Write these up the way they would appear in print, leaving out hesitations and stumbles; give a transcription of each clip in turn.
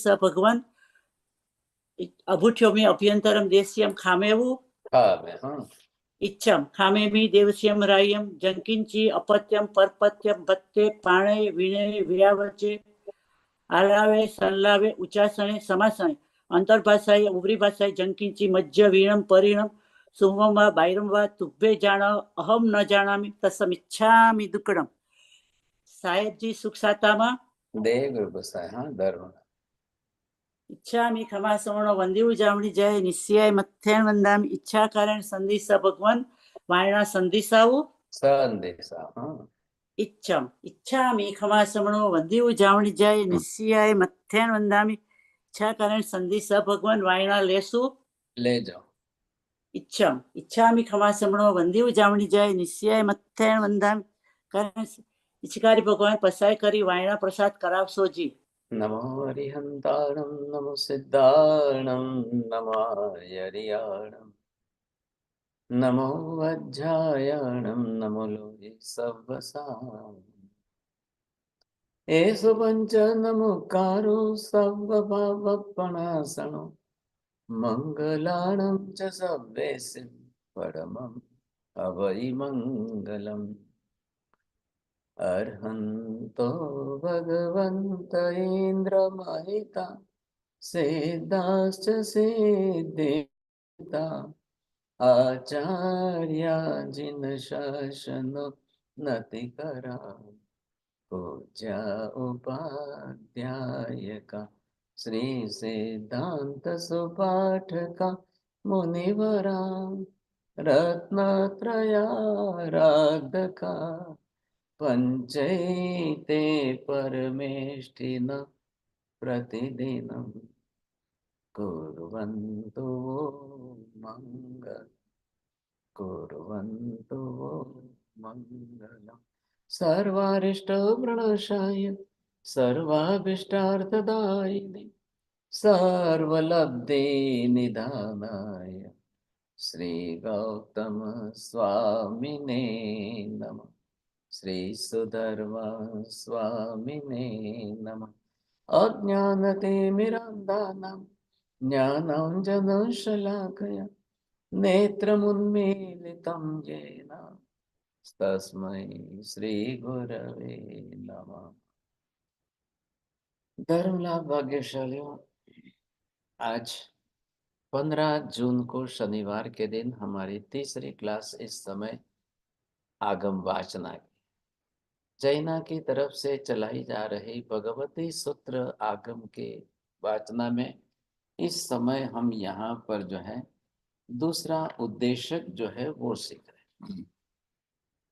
स भगवान अभूठ्योमि अभ्यंतरम देश्यम खामेवु इच्छम खामेमि देवस्यम रायम जंकिंची अपत्यम परपत्यम भत्ते पाणे विणे विरावचे आलावे संलावे उच्चासने समासने अंतर्भाषाए उभरी भाषाए जंकिंची मज्ज वीणम परिणम सुमम वा बायरम वा तुभ्ये जाण अहम न जानामि तस्मिच्छामि दुक्कडम। साहेबजी सुख सातामा देव गुरुसाय धर्म इच्छामि खमा सवर्ण वंदी उजावणी जय निश्चय मथ्यान वंदामि इच्छा कारण संदेशा भगवान वायना संदेशाओ संदेशा इच्छम इच्छामि खमा सवर्ण वंदी उजावणी जय निश्चय मथ्यान वंदामि इच्छा कारण संदेशा भगवान वायना लेसु ले जाओ। इच्छम इच्छामि खमा सवर्ण वंदी उजावणी जय निश्चय मथ्यान वंदामि कारण इच्छकारी भगवान पसाय करी वायना प्रसाद करावसो जी। नमो हरिहंताणं नमो सिद्धाणं नमो हरियाणं नमो वज्रायणं नमो लोये सव्वसाम् एषु पञ्च नमोकारो सर्वभावपणासनो मङ्गलानं च सव्येसिं परमम् अवै मङ्गलम् अर्हन्तो भगवन्त इन्द्रमहिता सिद्धाश्च सिद्धिता आचार्या जिनशासनो नतिकरा पूज्या उपाध्यायका श्री सिद्धांत सुपाठका मुनिवरा रत्नत्रयाराधका पंचैते परमेष्ठिन प्रतिदिनं कुर्वन्तु मङ्गलम् सर्वारिष्टप्रणशाय सर्वाभीष्टार्थदायिने सर्वलब्धेनिधानाय श्री गौतम स्वामिने नमः। श्री सुधर्मा स्वामिने नमः। अज्ञानतिमिरान्धानां ज्ञानाञ्जनशलाकया नेत्रमुन्मीलितं येन तस्मै श्री गुरवे नमः। धर्म लाभ भाग्यशालियों, आज 15 जून को शनिवार के दिन हमारी तीसरी क्लास इस समय आगम वाचना की जैना की तरफ से चलाई जा रही भगवती सूत्र आगम के वाचना में इस समय हम यहाँ पर जो है दूसरा उद्देश्य जो है वो सीख रहे हैं।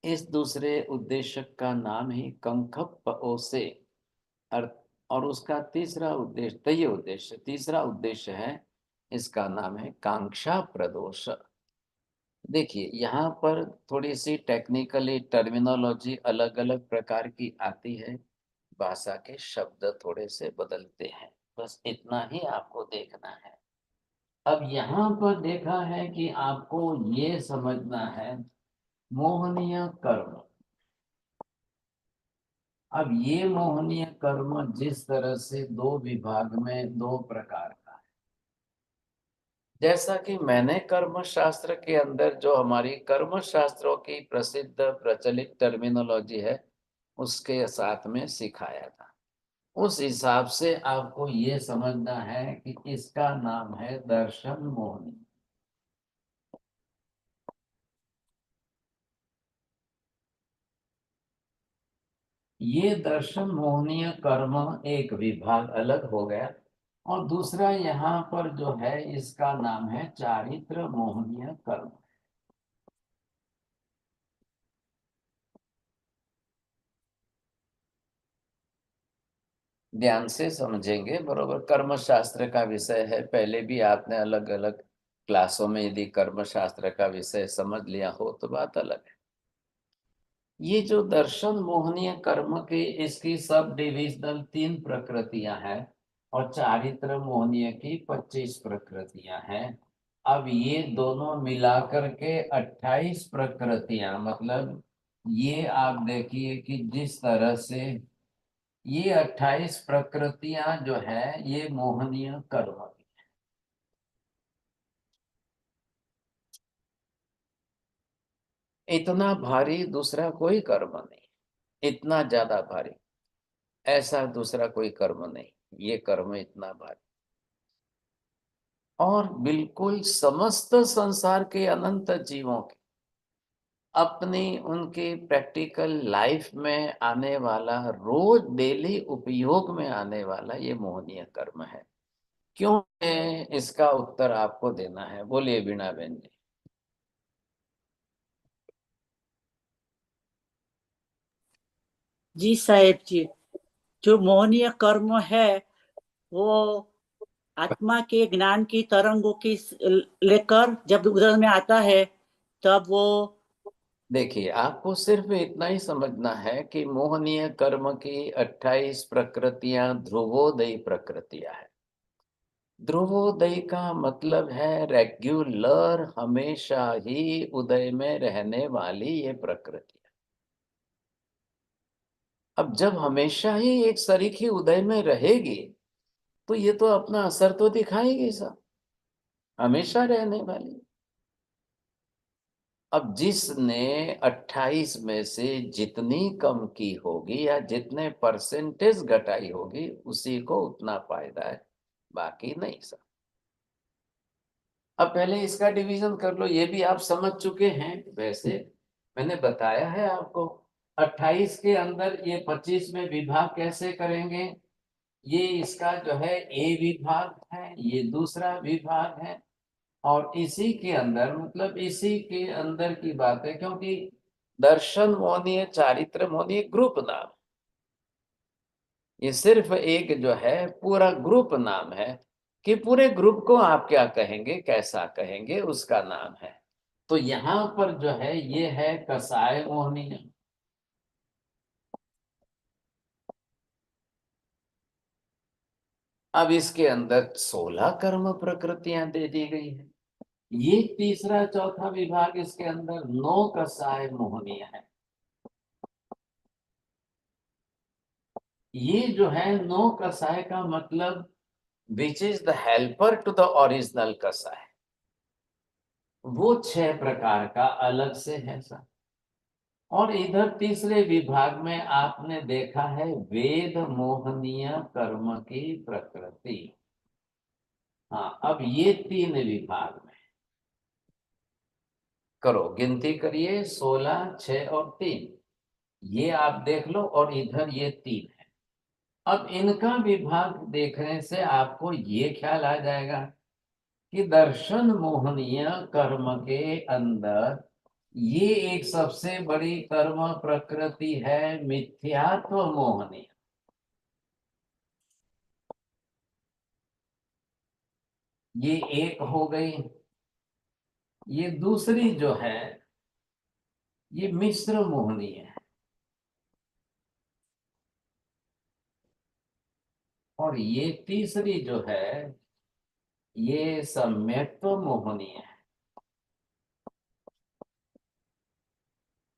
इस दूसरे उद्देश्य का नाम ही कंखप ओसे और उसका तीसरा उद्देश्य है, इसका नाम है कांक्षा प्रदोष। देखिए यहाँ पर थोड़ी सी टेक्निकली टर्मिनोलॉजी अलग अलग प्रकार की आती है, भाषा के शब्द थोड़े से बदलते हैं, बस इतना ही आपको देखना है। अब यहाँ पर देखा है कि आपको ये समझना है मोहनीय कर्म। अब ये मोहनीय कर्म जिस तरह से दो विभाग में दो प्रकार का है, जैसा कि मैंने कर्म शास्त्र के अंदर जो हमारी कर्म शास्त्रों की प्रसिद्ध प्रचलित टर्मिनोलॉजी है उसके साथ में सिखाया था, उस हिसाब से आपको ये समझना है कि इसका नाम है दर्शन मोहनी। ये दर्शन मोहनीय कर्म एक विभाग अलग हो गया और दूसरा यहाँ पर जो है इसका नाम है चारित्र मोहनीय कर्म। ध्यान से समझेंगे, बरोबर। कर्म शास्त्र का विषय है, पहले भी आपने अलग अलग क्लासों में यदि कर्म शास्त्र का विषय समझ लिया हो तो बात अलग है। ये जो दर्शन मोहनीय कर्म की इसकी सब डिविजनल 3 प्रकृतियां हैं और चारित्र मोहनीय की 25 प्रकृतियां हैं। अब ये दोनों मिलाकर के 28 प्रकृतियां, मतलब ये आप देखिए कि जिस तरह से ये 28 प्रकृतियां जो है ये मोहनीय कर्म की। इतना भारी दूसरा कोई कर्म नहीं, इतना ज्यादा भारी ऐसा दूसरा कोई कर्म नहीं, ये कर्म इतना भारी। और बिल्कुल समस्त संसार के अनंत जीवों के अपनी उनके प्रैक्टिकल लाइफ में आने वाला, रोज डेली उपयोग में आने वाला ये मोहनीय कर्म है। क्यों है इसका उत्तर आपको देना है, बोलिए बीणा बहन जी। जी साहेब जी, जो मोहनीय कर्म है वो आत्मा के ज्ञान की तरंगों की लेकर जब उदर में आता है तब वो। देखिए, आपको सिर्फ इतना ही समझना है कि मोहनीय कर्म की 28 प्रकृतियां ध्रुवोदयी प्रकृतियां है। ध्रुवोदय का मतलब है रेगुलर, हमेशा ही उदय में रहने वाली ये प्रकृति। अब जब हमेशा ही एक सरीखी उदय में रहेगी तो ये तो अपना असर तो दिखाएगी सब, हमेशा रहने वाली। अब जिसने 28 में से जितनी कम की होगी या जितने परसेंटेज घटाई होगी उसी को उतना फायदा है, बाकी नहीं सब। अब पहले इसका डिवीजन कर लो, ये भी आप समझ चुके हैं वैसे, मैंने बताया है आपको। 28 के अंदर ये 25 में विभाग कैसे करेंगे। ये इसका जो है ए विभाग है, ये दूसरा विभाग है, और इसी के अंदर मतलब इसी के अंदर की बात है, क्योंकि दर्शन मोहनीय, चारित्र मोहनीय ग्रुप नाम, ये सिर्फ एक जो है पूरा ग्रुप नाम है कि पूरे ग्रुप को आप क्या कहेंगे, कैसा कहेंगे, उसका नाम है। तो यहां पर जो है ये है कसाय मोहनीय। अब इसके अंदर 16 कर्म प्रकृतियां दे दी गई है। ये तीसरा चौथा विभाग, इसके अंदर 9 कसाय मोहनीय है। ये जो है 9 कसाय का मतलब which is the helper to the original कसाय, वो 6 प्रकार का अलग से है सर। और इधर तीसरे विभाग में आपने देखा है वेद मोहनीय कर्म की प्रकृति। हाँ, अब ये 3 विभाग में करो, गिनती करिए, 16, 6 और 3, ये आप देख लो, और इधर ये 3 है। अब इनका विभाग देखने से आपको ये ख्याल आ जाएगा कि दर्शन मोहनीय कर्म के अंदर ये एक सबसे बड़ी कर्म प्रकृति है मिथ्यात्व मोहनीय। ये एक हो गई। ये दूसरी जो है ये मिश्र मोहनीय है, और ये तीसरी जो है ये सम्यक्त्व मोहनीय है।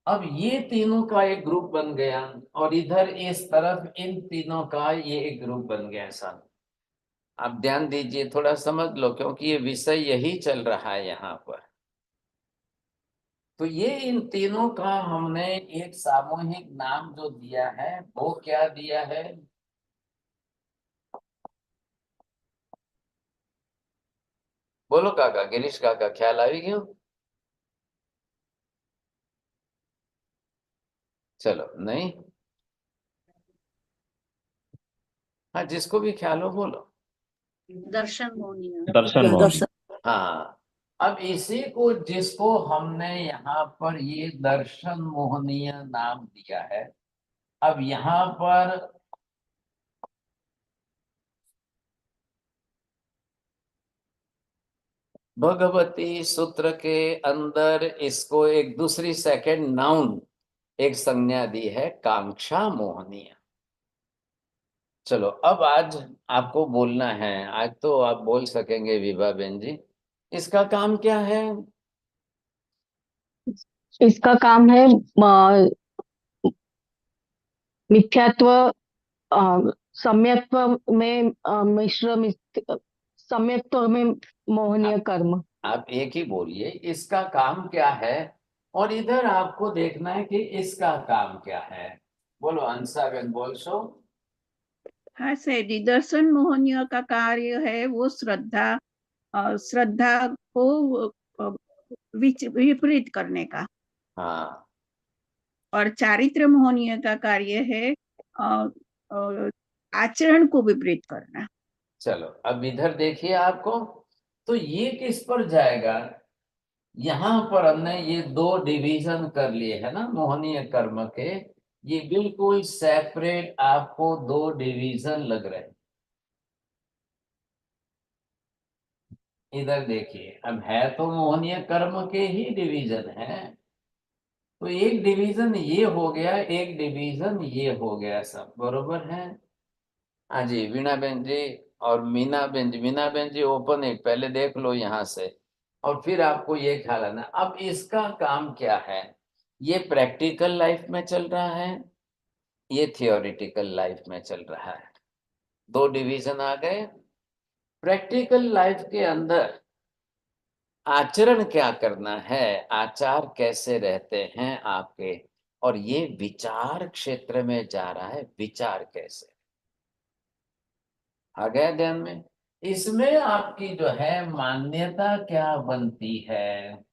अब ये तीनों का एक ग्रुप बन गया, और इधर इस तरफ इन तीनों का ये एक ग्रुप बन गया सर। आप ध्यान दीजिए, थोड़ा समझ लो, क्योंकि ये विषय यही चल रहा है यहाँ पर। तो ये इन तीनों का हमने एक सामूहिक नाम जो दिया है वो क्या दिया है। बोलो काका, गिरीश काका, ख्याल आ गया। चलो, नहीं, हाँ, जिसको भी ख्याल हो बोलो। दर्शन मोहनीय। दर्शन मोहन। दर्शन। हाँ, अब इसी को, जिसको हमने यहाँ पर ये दर्शन मोहनीय नाम दिया है, अब यहाँ पर भगवती सूत्र के अंदर इसको एक दूसरी सेकंड नाउन, एक संज्ञा दी है कांक्षा मोहनीय। चलो, अब आज आपको बोलना है, आज तो आप बोल सकेंगे विभा बहन जी, इसका काम क्या है। इसका काम है मिथ्यात्व सम्यक्त्व में सम्यक्त्व में मोहनीय कर्म। आप एक ही बोलिए, इसका काम क्या है, और इधर आपको देखना है कि इसका काम क्या है। बोलो अंसा बेन, बोल सो। हाँ सर, निदर्शन मोहनीय का कार्य है वो श्रद्धा, श्रद्धा को विपरीत करने का। हाँ, और चारित्र मोहनीय का कार्य है आचरण को विपरीत करना। चलो अब इधर देखिए आपको, तो ये किस पर जाएगा। यहाँ पर हमने ये दो डिवीजन कर लिए है ना मोहनीय कर्म के, ये बिल्कुल सेपरेट आपको दो डिवीजन लग रहे हैं। इधर देखिए, अब है तो मोहनीय कर्म के ही डिवीजन है, तो एक डिवीजन ये हो गया, एक डिवीजन ये हो गया, सब बरोबर है। हाँ जी वीणा बहन जी और मीना बहन जी, मीना बहन जी ओपन इट पहले देख लो यहाँ से, और फिर आपको ये ख्याल आना। अब इसका काम क्या है, ये प्रैक्टिकल लाइफ में चल रहा है, ये थियोरिटिकल लाइफ में चल रहा है। दो डिवीजन आ गए। प्रैक्टिकल लाइफ के अंदर आचरण क्या करना है, आचार कैसे रहते हैं आपके, और ये विचार क्षेत्र में जा रहा है, विचार कैसे आ गया ध्यान में। इसमें आपकी जो है मान्यता क्या बनती है,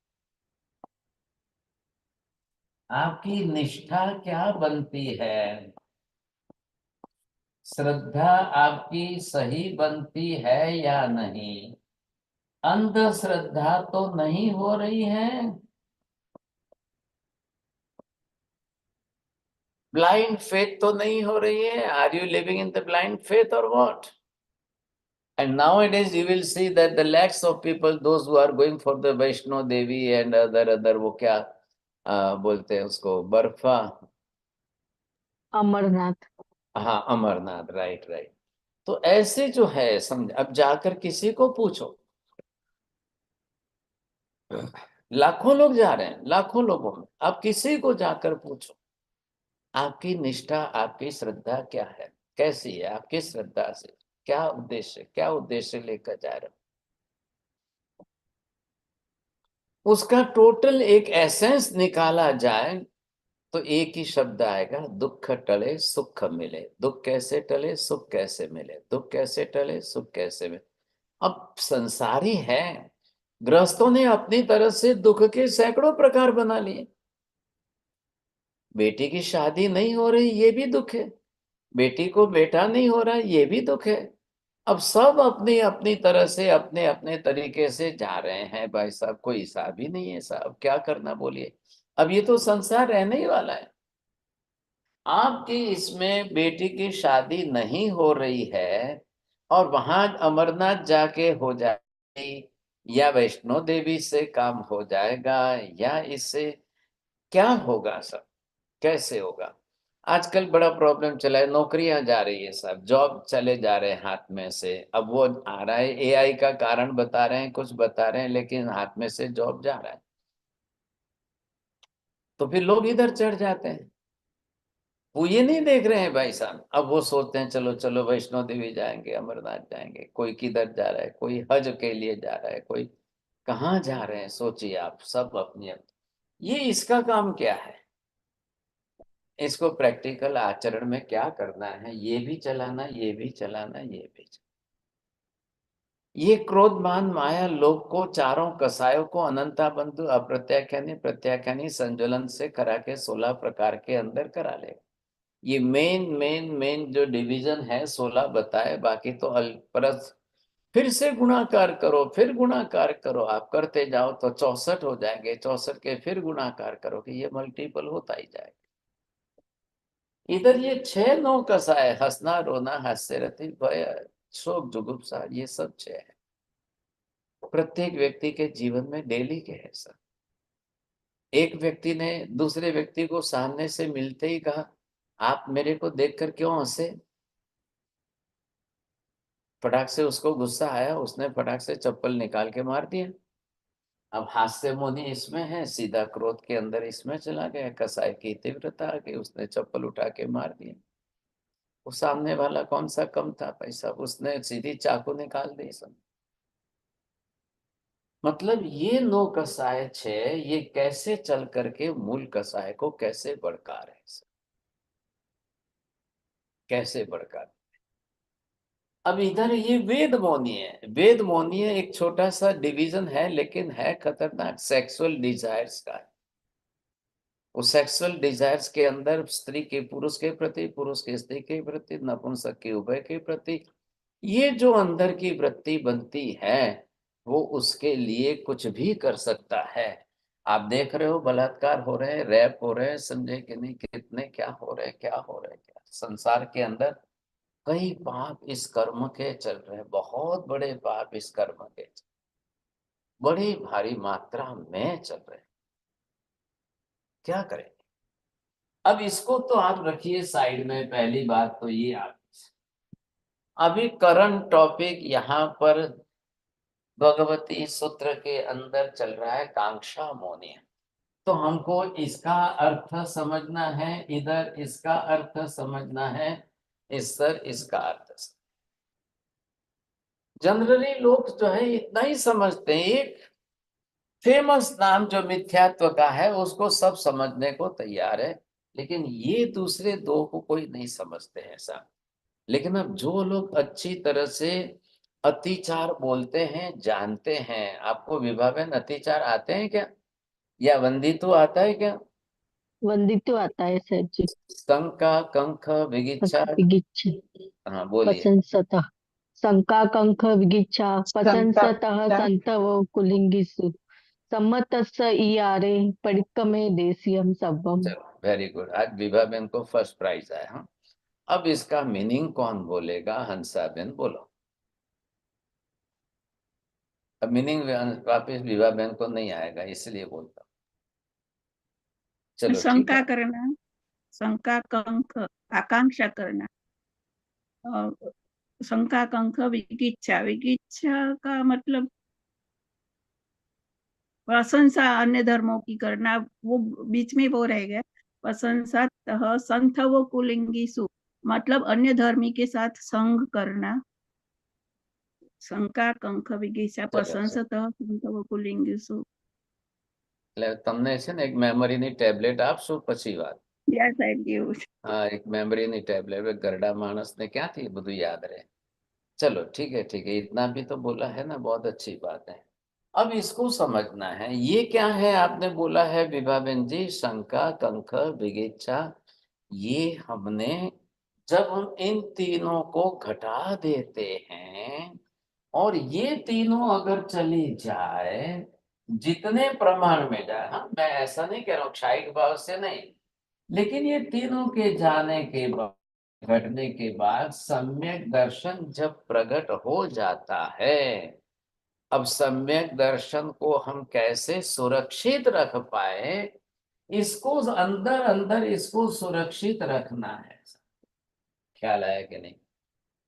आपकी निष्ठा क्या बनती है, श्रद्धा आपकी सही बनती है या नहीं, अंधश्रद्धा तो नहीं हो रही है, ब्लाइंड फेथ तो नहीं हो रही है, are you living in the blind faith or what. And nowadays you will see that the lakhs of people, those who are going for the Vaishno Devi and other वो क्या बोलते हैं उसको, बर्फा, अमरनाथ। हाँ अमरनाथ, राइट राइट। तो ऐसे जो है समझ, अब जाकर किसी को पूछो, लाखों लोग जा रहे हैं, लाखों लोगों में, अब किसी को जाकर पूछो आपकी निष्ठा, आपकी श्रद्धा क्या है, कैसी है आपकी श्रद्धा से, क्या उद्देश्य लेकर जा रहे हो, उसका टोटल एक एसेंस निकाला जाए तो एक ही शब्द आएगा, दुख टले सुख मिले। दुख कैसे टले सुख कैसे मिले, दुख कैसे टले सुख कैसे मिले। अब संसारी है, गृहस्थों ने अपनी तरफ से दुख के सैकड़ों प्रकार बना लिए। बेटी की शादी नहीं हो रही ये भी दुख है, बेटी को बेटा नहीं हो रहा ये भी दुख है। अब सब अपनी अपनी तरह से अपने अपने तरीके से जा रहे हैं भाई साहब, कोई हिसाब ही नहीं है साहब, क्या करना बोलिए। अब ये तो संसार रहने ही वाला है। आपकी इसमें बेटी की शादी नहीं हो रही है और वहां अमरनाथ जाके हो जाएगी, या वैष्णो देवी से काम हो जाएगा, या इससे क्या होगा सब, कैसे होगा। आजकल बड़ा प्रॉब्लम चला है, नौकरियां जा रही है सब, जॉब चले जा रहे हैं हाथ में से। अब वो आ रहा है, एआई का कारण बता रहे हैं, कुछ बता रहे हैं, लेकिन हाथ में से जॉब जा रहा है, तो फिर लोग इधर चढ़ जाते हैं। वो ये नहीं देख रहे हैं भाई साहब, अब वो सोचते हैं चलो चलो वैष्णो देवी जाएंगे, अमरनाथ जाएंगे, कोई किधर जा रहा है, कोई हज के लिए जा रहा है, कोई कहाँ जा रहे हैं। सोचिए आप, सब अपनी अपनी, ये इसका काम क्या है, इसको प्रैक्टिकल आचरण में क्या करना है, ये भी चलाना, ये भी चलाना, ये भी चलाना। ये क्रोध मान माया लोग को, चारों कसायों को अनंता बंधु अप्रत्याख्यानी प्रत्याख्यानी संज्वलन से करा के 16 प्रकार के अंदर करा लेगा। ये मेन मेन मेन जो डिवीजन है 16 बताए, बाकी तो परस फिर से गुणाकार करो, फिर गुणाकार करो, आप करते जाओ तो 64 हो जाएंगे, 64 के फिर गुणाकार करो कि ये मल्टीपल होता ही जाएगा। इधर ये 6 9 कसाय, हंसना रोना हास्य रति भय शोक जुगुप्सा, ये सब 6 है, प्रत्येक व्यक्ति के जीवन में डेली के है सर। एक व्यक्ति ने दूसरे व्यक्ति को सामने से मिलते ही कहा, आप मेरे को देखकर क्यों हंसे। फटाक से उसको गुस्सा आया, उसने फटाक से चप्पल निकाल के मार दिया। अब हास्य मुनि इसमें है, सीधा क्रोध के अंदर इसमें चला गया, कसाई की तीव्रता आ गई, उसने चप्पल उठा के मार दिया। वो सामने वाला कौन सा कम था पैसा, उसने सीधी चाकू निकाल दी सब। मतलब ये नो कसाय छे, ये कैसे चल करके मूल कसाय को कैसे भड़का रहे, कैसे भड़का रहे। अब इधर ये वेद मौनी है, वेद मौनी है एक छोटा सा डिवीजन है, लेकिन है खतरनाक, सेक्सुअल डिजायर्स का है। वो सेक्सुअल डिजायर्स के अंदर स्त्री के पुरुष के प्रति, पुरुष के स्त्री के प्रति, नपुंसक के उभय के प्रति, ये जो अंदर की वृत्ति बनती है वो उसके लिए कुछ भी कर सकता है। आप देख रहे हो बलात्कार हो रहे हैं, रेप हो रहे हैं, समझे कि नहीं, कितने क्या हो रहे हैं, क्या हो रहे हैं, क्या संसार के अंदर कई पाप इस कर्म के चल रहे हैं, बहुत बड़े पाप इस कर्म के बड़ी भारी मात्रा में चल रहे हैं। क्या करें? अब इसको तो आप रखिए साइड में, पहली बात तो ये आप अभी करंट टॉपिक यहाँ पर भगवती सूत्र के अंदर चल रहा है कांक्षा मोनिया। तो हमको इसका अर्थ समझना है, इधर इसका अर्थ समझना है, इधर इसका अर्थ। जनरली लोग जो है इतना ही समझते हैं, एक फेमस नाम जो मिथ्यात्व का है उसको सब समझने को तैयार है, लेकिन ये दूसरे दो को कोई नहीं समझते हैं ऐसा। लेकिन अब जो लोग अच्छी तरह से अतिचार बोलते हैं, जानते हैं, आपको विभावन अतिचार आते हैं क्या, या वंदितु आता है क्या? वंदित्व आता है सर जी। शंका कंख विगिच्छा, विगिच्छ हाँ बोलिए। पसंसतः, शंका कंख विगिच्छा पसंसतः संता संतव कुलिंगिषु सम्मतस्य ईयारे परिक्रमे देशियम सब्बम। चलो वेरी गुड, आज विभावन को फर्स्ट प्राइज आया। हाँ, अब इसका मीनिंग कौन बोलेगा? हंसा बेन बोलो। अब मीनिंग वापिस विभा बहन को नहीं आएगा, इसलिए बोलता हूँ। चलो ठीक शंका है। करना, शंका कंक आकांक्षा करना, और शंका कंक विगिच्छा, विगिच्छा का मतलब प्रशंसा अन्य धर्मों की करना, वो बीच में वो रहेगा। प्रशंसा संथ वो कुलिंगिसु, मतलब अन्य धर्मी के साथ संग करना। शंका कंक विगिच्छा चलो चलो, प्रशंसतः संथ वो कुलिंगिसु। એટલે તમને છે ને એક મેમરીની ટેબ્લેટ આપશું પછી વાત. Yes, I give. હા, એક મેમરીની ટેબ્લેટ, ગરડા માણસને ક્યાંથી બધું યાદ રહે. चलो ठीक है, इतना भी तो बोला है ना, बहुत अच्छी बात है। अब इसको समझना है, ये क्या है आपने बोला है विभाबेन जी, शंका कंख विगिच्छा। ये हमने जब हम इन तीनों को घटा देते हैं और ये तीनों अगर चली जाए, जितने प्रमाण में जाए, हाँ मैं ऐसा नहीं कह रहा हूँ क्षायिक भाव से नहीं, लेकिन ये तीनों के जाने के बाद, घटने के बाद सम्यक दर्शन जब प्रकट हो जाता है, अब सम्यक दर्शन को हम कैसे सुरक्षित रख पाए, इसको अंदर अंदर इसको सुरक्षित रखना है। ख्याल आया कि नहीं?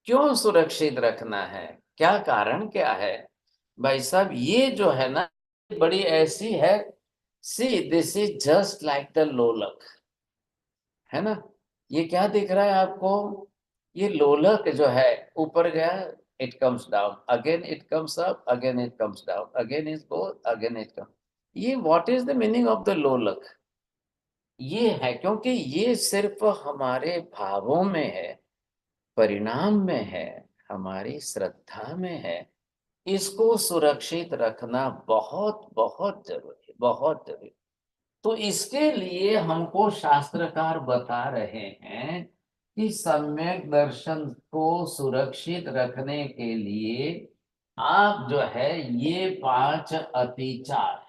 क्यों सुरक्षित रखना है, क्या कारण क्या है? भाई साहब ये जो है ना, बड़ी ऐसी है, see this is just like the लोलक, है ना? ये क्या दिख रहा है आपको? ये लोलक जो है ऊपर गया, it comes down, again it comes up, again it comes down, again it go, again it come. ये what is the meaning of the लोलक? ये है क्योंकि ये सिर्फ हमारे भावों में है, परिणाम में है, हमारी श्रद्धा में है। इसको सुरक्षित रखना बहुत बहुत जरूरी, बहुत जरूरी। तो इसके लिए हमको शास्त्रकार बता रहे हैं कि सम्यक दर्शन को सुरक्षित रखने के लिए आप जो है ये 5 अतिचार।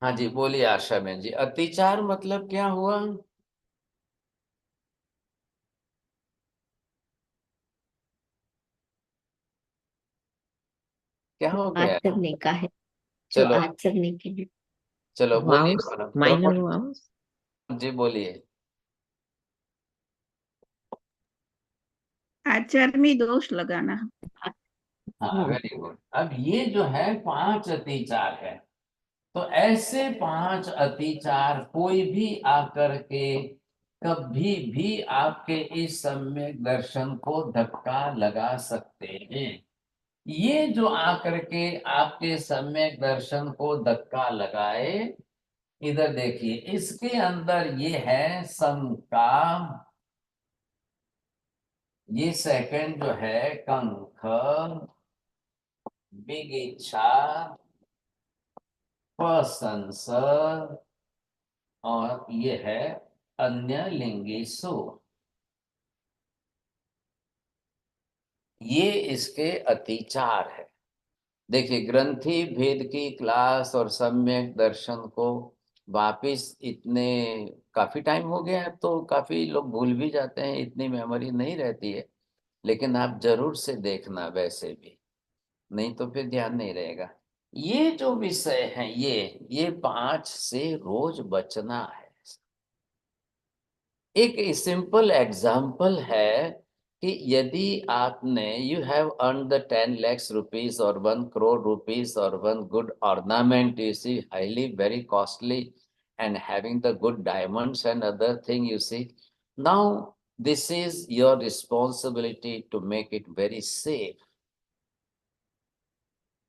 हाँ जी बोलिए आशा बहन जी, अतिचार मतलब क्या हुआ? क्या हो गया? आचरने का है, जो चलो आचरने के लिए चलो बोलिए, वाउस, माइनर वाउस। जी बोलिए। आचार में दोष लगाना। हाँ वेरी गुड। अब ये जो है 5 अतिचार है, तो ऐसे 5 अतिचार कोई भी आकर के कभी भी आपके इस सम्यक दर्शन को धक्का लगा सकते हैं। ये जो आकर के आपके सम्यक दर्शन को धक्का लगाए, इधर देखिए, इसके अंदर ये है संकाम, ये सेकंड जो है कंख, विगिच्छा, प्रशंस, और ये है अन्य लिंगी सु। ये इसके अतिचार है। देखिए, ग्रंथि भेद की क्लास और सम्यक दर्शन को वापिस इतने काफी टाइम हो गया है, तो काफी लोग भूल भी जाते हैं, इतनी मेमोरी नहीं रहती है। लेकिन आप जरूर से देखना वैसे भी, नहीं तो फिर ध्यान नहीं रहेगा। ये जो विषय है, ये 5 से रोज बचना है। एक सिंपल एग्जाम्पल है कि यदि आपने you have earn the 10 lakhs rupees or 1 crore rupees or 1 good ornament, you see, highly very costly, and having the good diamonds and other thing, you see, now this is your responsibility to make it very safe.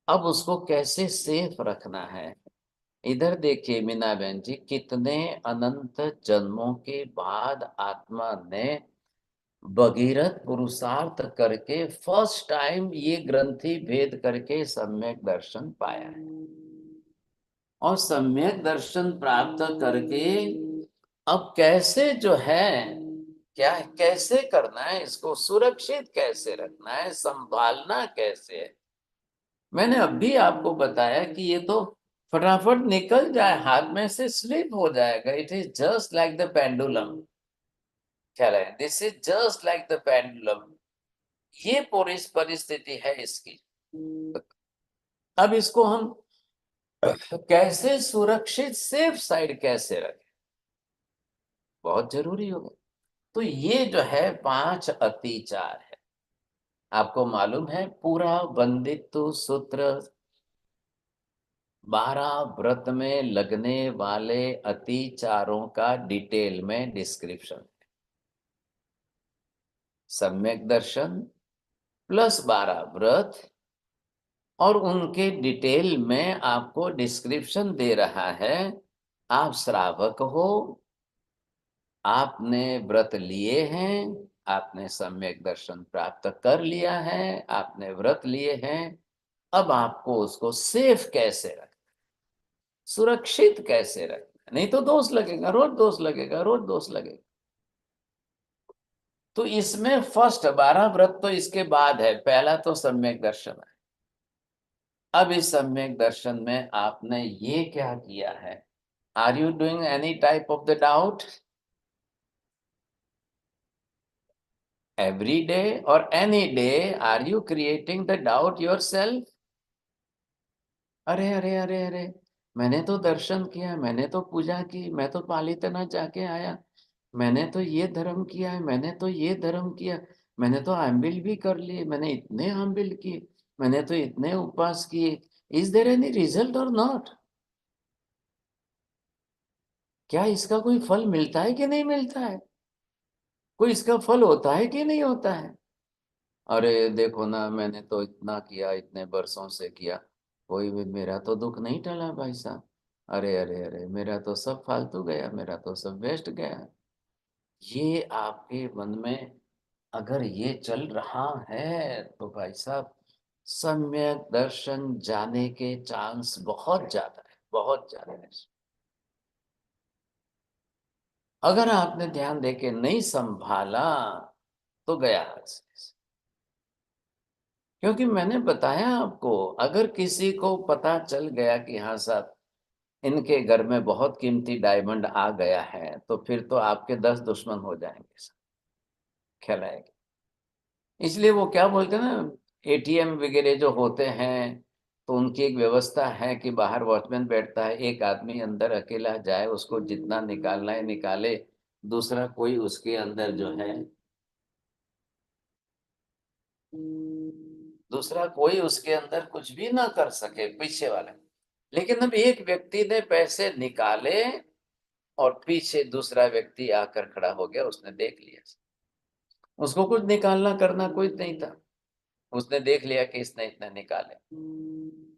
अब उसको कैसे safe रखना है, इधर देखिए मीना बहन जी, कितने अनंत जन्मों के बाद आत्मा ने भगीरथ पुरुषार्थ करके फर्स्ट टाइम ये ग्रंथि भेद करके सम्यक दर्शन पाया है। और सम्यक दर्शन प्राप्त करके अब कैसे जो है, क्या कैसे करना है, इसको सुरक्षित कैसे रखना है, संभालना कैसे है। मैंने अभी आपको बताया कि ये तो फटाफट निकल जाए, हाथ में से स्लिप हो जाएगा। It is just like the pendulum, ख्याल है, this is just like the pendulum. ये पूरी परिस्थिति है इसकी। अब इसको हम कैसे सुरक्षित सेफ साइड कैसे रखें, बहुत जरूरी होगा। तो ये जो है 5 अतिचार है। आपको मालूम है पूरा बंदित्व सूत्र 12 व्रत में लगने वाले अतिचारों का डिटेल में डिस्क्रिप्शन है। सम्यक दर्शन प्लस 12 व्रत, और उनके डिटेल में आपको डिस्क्रिप्शन दे रहा है। आप श्रावक हो, आपने व्रत लिए हैं, आपने सम्यक दर्शन प्राप्त कर लिया है, आपने व्रत लिए हैं, अब आपको उसको सेफ कैसे रखना, सुरक्षित कैसे रखना, नहीं तो दोष लगेगा, रोज दोष लगेगा, रोज दोष लगेगा। तो इसमें फर्स्ट 12 व्रत तो इसके बाद है, पहला तो सम्यक दर्शन है। अब इस सम्यक दर्शन में आपने ये क्या किया है, are you doing any type of the doubt every day or any day? Are you creating the doubt yourself? अरे अरे अरे अरे, मैंने तो दर्शन किया, मैंने तो पूजा की, मैं तो पालितना जाके आया, मैंने तो ये धर्म किया है, मैंने तो ये धर्म किया, मैंने तो आम्बिल भी कर लिए, मैंने इतने आम्बिल किए, मैंने तो इतने उपवास किए। इज देयर एनी रिजल्ट और नॉट? क्या इसका कोई फल मिलता है कि नहीं मिलता है? कोई इसका फल होता है कि नहीं होता है? अरे देखो ना, मैंने तो इतना किया, इतने बरसों से किया, कोई भी मेरा तो दुख नहीं टला भाई साहब। अरे अरे अरे, मेरा तो सब फालतू गया, मेरा तो सब वेस्ट गया। ये आपके मन में अगर ये चल रहा है तो भाई साहब, सम्यक दर्शन जाने के चांस बहुत ज्यादा है, बहुत ज्यादा है। अगर आपने ध्यान देके नहीं संभाला तो गया हाथ से। क्योंकि मैंने बताया आपको, अगर किसी को पता चल गया कि हाँ साहब इनके घर में बहुत कीमती डायमंड आ गया है, तो फिर तो आपके 10 दुश्मन हो जाएंगे सब, ख्याल आएगा। इसलिए वो क्या बोलते हैं ना, एटीएम वगैरह जो होते हैं, तो उनकी एक व्यवस्था है कि बाहर वॉचमैन बैठता है, एक आदमी अंदर अकेला जाए, उसको जितना निकालना है निकाले, दूसरा कोई उसके अंदर जो है, दूसरा कोई उसके अंदर कुछ भी ना कर सके, पीछे वाले। लेकिन अब एक व्यक्ति ने पैसे निकाले और पीछे दूसरा व्यक्ति आकर खड़ा हो गया, उसने देख लिया। उसको कुछ निकालना करना कुछ नहीं था, उसने देख लिया कि इसने इतने निकाले,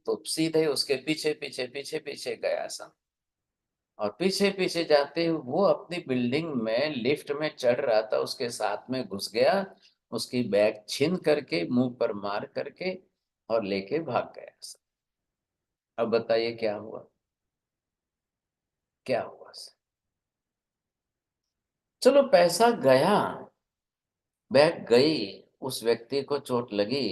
तो सीधे उसके पीछे पीछे पीछे पीछे गया सा। और पीछे पीछे जाते हुए वो अपनी बिल्डिंग में लिफ्ट में चढ़ रहा था, उसके साथ में घुस गया, उसकी बैग छीन करके मुंह पर मार करके और लेके भाग गया सा। अब बताइए क्या हुआ, क्या हुआ सा? चलो पैसा गया, बैग गई, उस व्यक्ति को चोट लगी।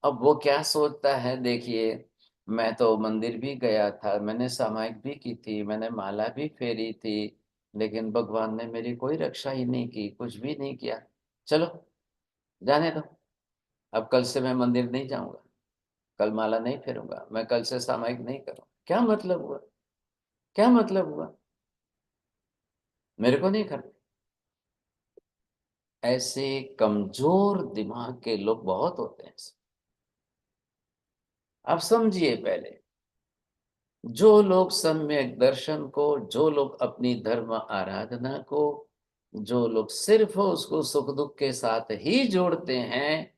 अब वो क्या सोचता है, देखिए मैं तो मंदिर भी गया था, मैंने सामायिक भी की थी, मैंने माला भी फेरी थी, लेकिन भगवान ने मेरी कोई रक्षा ही नहीं की, कुछ भी नहीं किया। चलो जाने दो, अब कल से मैं मंदिर नहीं जाऊंगा, कल माला नहीं फेरूंगा, मैं कल से सामायिक नहीं करूंगा। क्या मतलब हुआ, क्या मतलब हुआ, मेरे को नहीं करना। ऐसे कमजोर दिमाग के लोग बहुत होते हैं। अब समझिए, पहले जो लोग सम्यक दर्शन को, जो लोग अपनी धर्म आराधना को, जो लोग सिर्फ उसको सुख दुख के साथ ही जोड़ते हैं,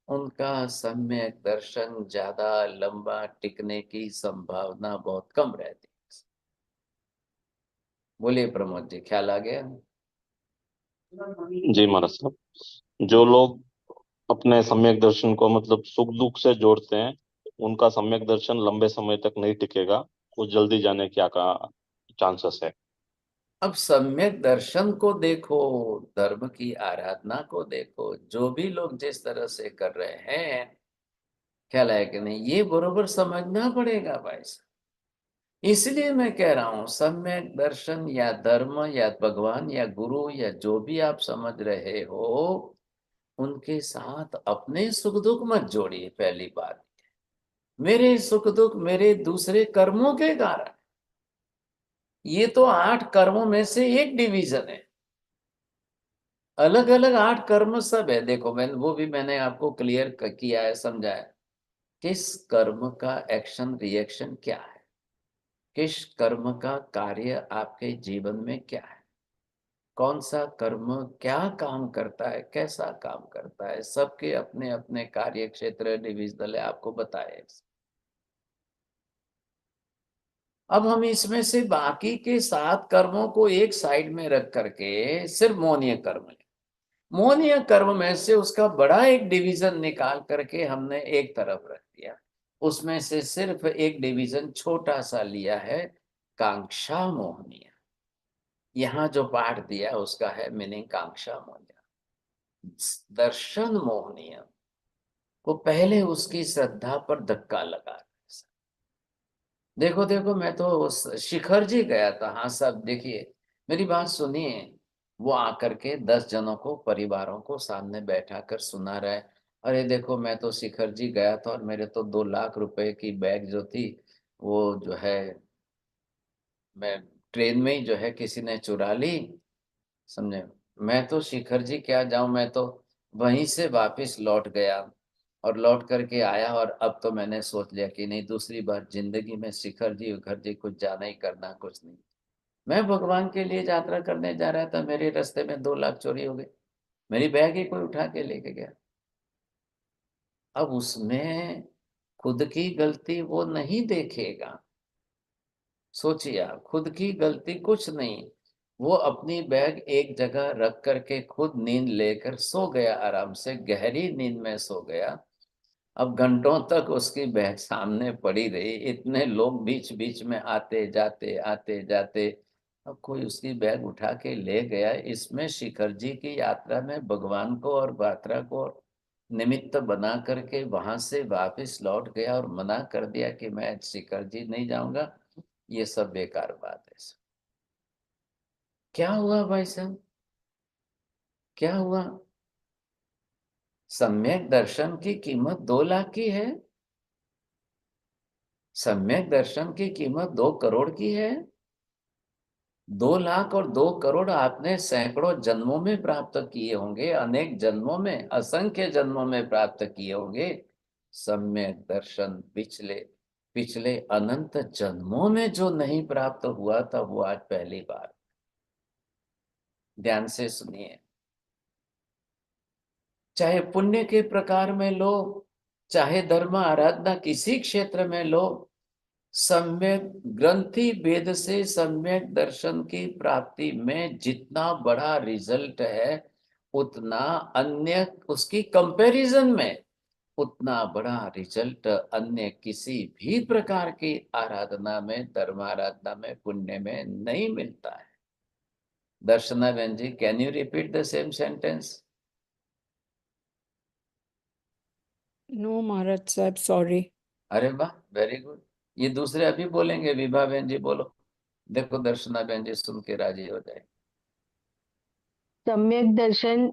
उनका सम्यक दर्शन ज्यादा लंबा टिकने की संभावना बहुत कम रहती है। बोलिए प्रमोद जी, ख्याल आ गया? जी महाराज साहब, जो लोग अपने सम्यक दर्शन को मतलब सुख दुख से जोड़ते हैं, उनका सम्यक दर्शन लंबे समय तक नहीं टिकेगा, वो जल्दी जाने क्या का चांसेस है। अब सम्यक दर्शन को देखो, धर्म की आराधना को देखो, जो भी लोग जिस तरह से कर रहे हैं, ख्याल है कि नहीं, ये बरोबर समझना पड़ेगा भाई साहब। इसलिए मैं कह रहा हूं, सम्यक दर्शन या धर्म या भगवान या गुरु या जो भी आप समझ रहे हो, उनके साथ अपने सुख दुख मत जोड़िए। पहली बात, मेरे सुख दुख मेरे दूसरे कर्मों के कारण, ये तो 8 कर्मों में से एक डिवीजन है, अलग अलग 8 कर्म सब है। देखो मैंने आपको क्लियर किया है, समझाया किस कर्म का एक्शन रिएक्शन क्या है, किस कर्म का कार्य आपके जीवन में क्या है, कौन सा कर्म क्या काम करता है, कैसा काम करता है, सबके अपने अपने कार्य क्षेत्र डिविजनल है, आपको बताए। अब हम इसमें से बाकी के 7 कर्मों को एक साइड में रख करके सिर्फ मौनीय कर्म है, मौनीय कर्म में से उसका बड़ा एक डिवीजन निकाल करके हमने एक तरफ रख दिया, उसमें से सिर्फ एक डिवीजन छोटा सा लिया है, कांक्षा मोहनीय। यहाँ जो पाठ दिया उसका है मीनिंग कांक्षा मोहनीय। दर्शन मोहनीय को पहले उसकी श्रद्धा पर धक्का लगा। देखो देखो, मैं तो शिखर जी गया था। हाँ सब देखिए, मेरी बात सुनिए, वो आकर के 10 जनों को, परिवारों को सामने बैठा कर सुना रहा है, अरे देखो मैं तो शिखर जी गया था और मेरे तो 2 लाख रुपए की बैग जो थी, वो जो है मैं ट्रेन में ही जो है किसी ने चुरा ली, समझे। मैं तो शिखर जी क्या जाऊं, मैं तो वहीं से वापस लौट गया और लौट करके आया, और अब तो मैंने सोच लिया कि नहीं, दूसरी बार जिंदगी में शिखर जी उखर जी कुछ जाना ही करना कुछ नहीं। मैं भगवान के लिए यात्रा करने जा रहा था, मेरे रास्ते में 2 लाख चोरी हो गए, मेरी बैग ही कोई उठा के लेके गया। अब उसमें खुद की गलती वो नहीं देखेगा। सोचिए आप, खुद की गलती कुछ नहीं, वो अपनी बैग एक जगह रख करके खुद नींद लेकर सो गया, आराम से गहरी नींद में सो गया। अब घंटों तक उसकी बैग सामने पड़ी रही, इतने लोग बीच बीच में आते जाते आते जाते, अब कोई उसकी बैग उठा के ले गया। इसमें शिखर जी की यात्रा में भगवान को और यात्रा को निमित्त बना करके वहां से वापस लौट गया और मना कर दिया कि मैं शिखर जी नहीं जाऊंगा, ये सब बेकार बात है। क्या हुआ भाई साहब, क्या हुआ? सम्यक दर्शन की कीमत 2 लाख की है, सम्यक दर्शन की कीमत 2 करोड़ की है। 2 लाख और 2 करोड़ आपने सैकड़ों जन्मों में प्राप्त किए होंगे, अनेक जन्मों में, असंख्य जन्मों में प्राप्त किए होंगे। सम्यक दर्शन पिछले पिछले अनंत जन्मों में जो नहीं प्राप्त हुआ था वो आज पहली बार। ध्यान से सुनिए। चाहे पुण्य के प्रकार में लो, चाहे धर्म आराधना किसी क्षेत्र में लो, सम्यक ग्रंथि भेद से सम्यक दर्शन की प्राप्ति में जितना बड़ा रिजल्ट है, उतना अन्य उसकी कंपैरिजन में उतना बड़ा रिजल्ट अन्य किसी भी प्रकार की आराधना में, धर्म आराधना में, पुण्य में नहीं मिलता है। दर्शना बहन ji, can you repeat the same sentence? No महाराज साहब, सॉरी। अरे वाह, वेरी गुड। ये दूसरे अभी बोलेंगे। विभा बहन जी बोलो। देखो दर्शना बहन जी सुन के राजी हो जाए। सम्यक दर्शन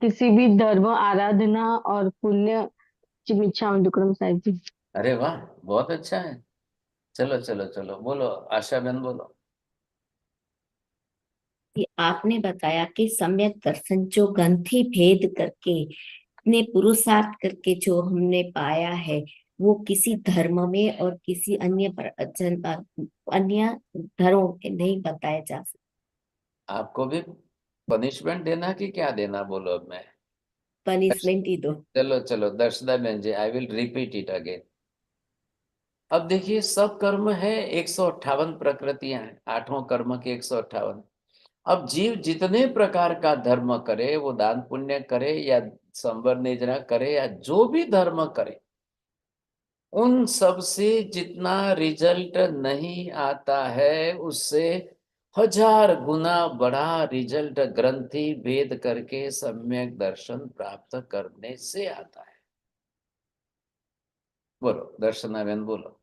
किसी भी धर्म आराधना और पुण्य चिमिच्छाम दुक्कड़म साहिब जी। अरे वाह, बहुत अच्छा है। चलो चलो चलो बोलो, आशा बहन बोलो। कि आपने बताया कि सम्यक दर्शन जो ग्रंथि भेद करके ने पुरुषार्थ करके जो हमने पाया है, वो किसी धर्म में और किसी अन्य धर्मों के नहीं बताया जा सकता। आपको भी पनिशमेंट देना कि क्या देना, बोलो अब मैं। पनिशमेंट ही दो। चलो चलो दर्शना बहन ji, I will repeat it again. अब देखिए, सब कर्म है 158 प्रकृतियां हैं, 8वां कर्म के 158। अब जीव जितने प्रकार का धर्म करे, वो दान पुण्य करे या संवर निर्जरा करे या जो भी धर्म करे, उन सब से जितना रिजल्ट नहीं आता है, उससे 1000 गुना बड़ा रिजल्ट ग्रंथि भेद करके सम्यक दर्शन प्राप्त करने से आता है। बोलो दर्शना बहन बोलो।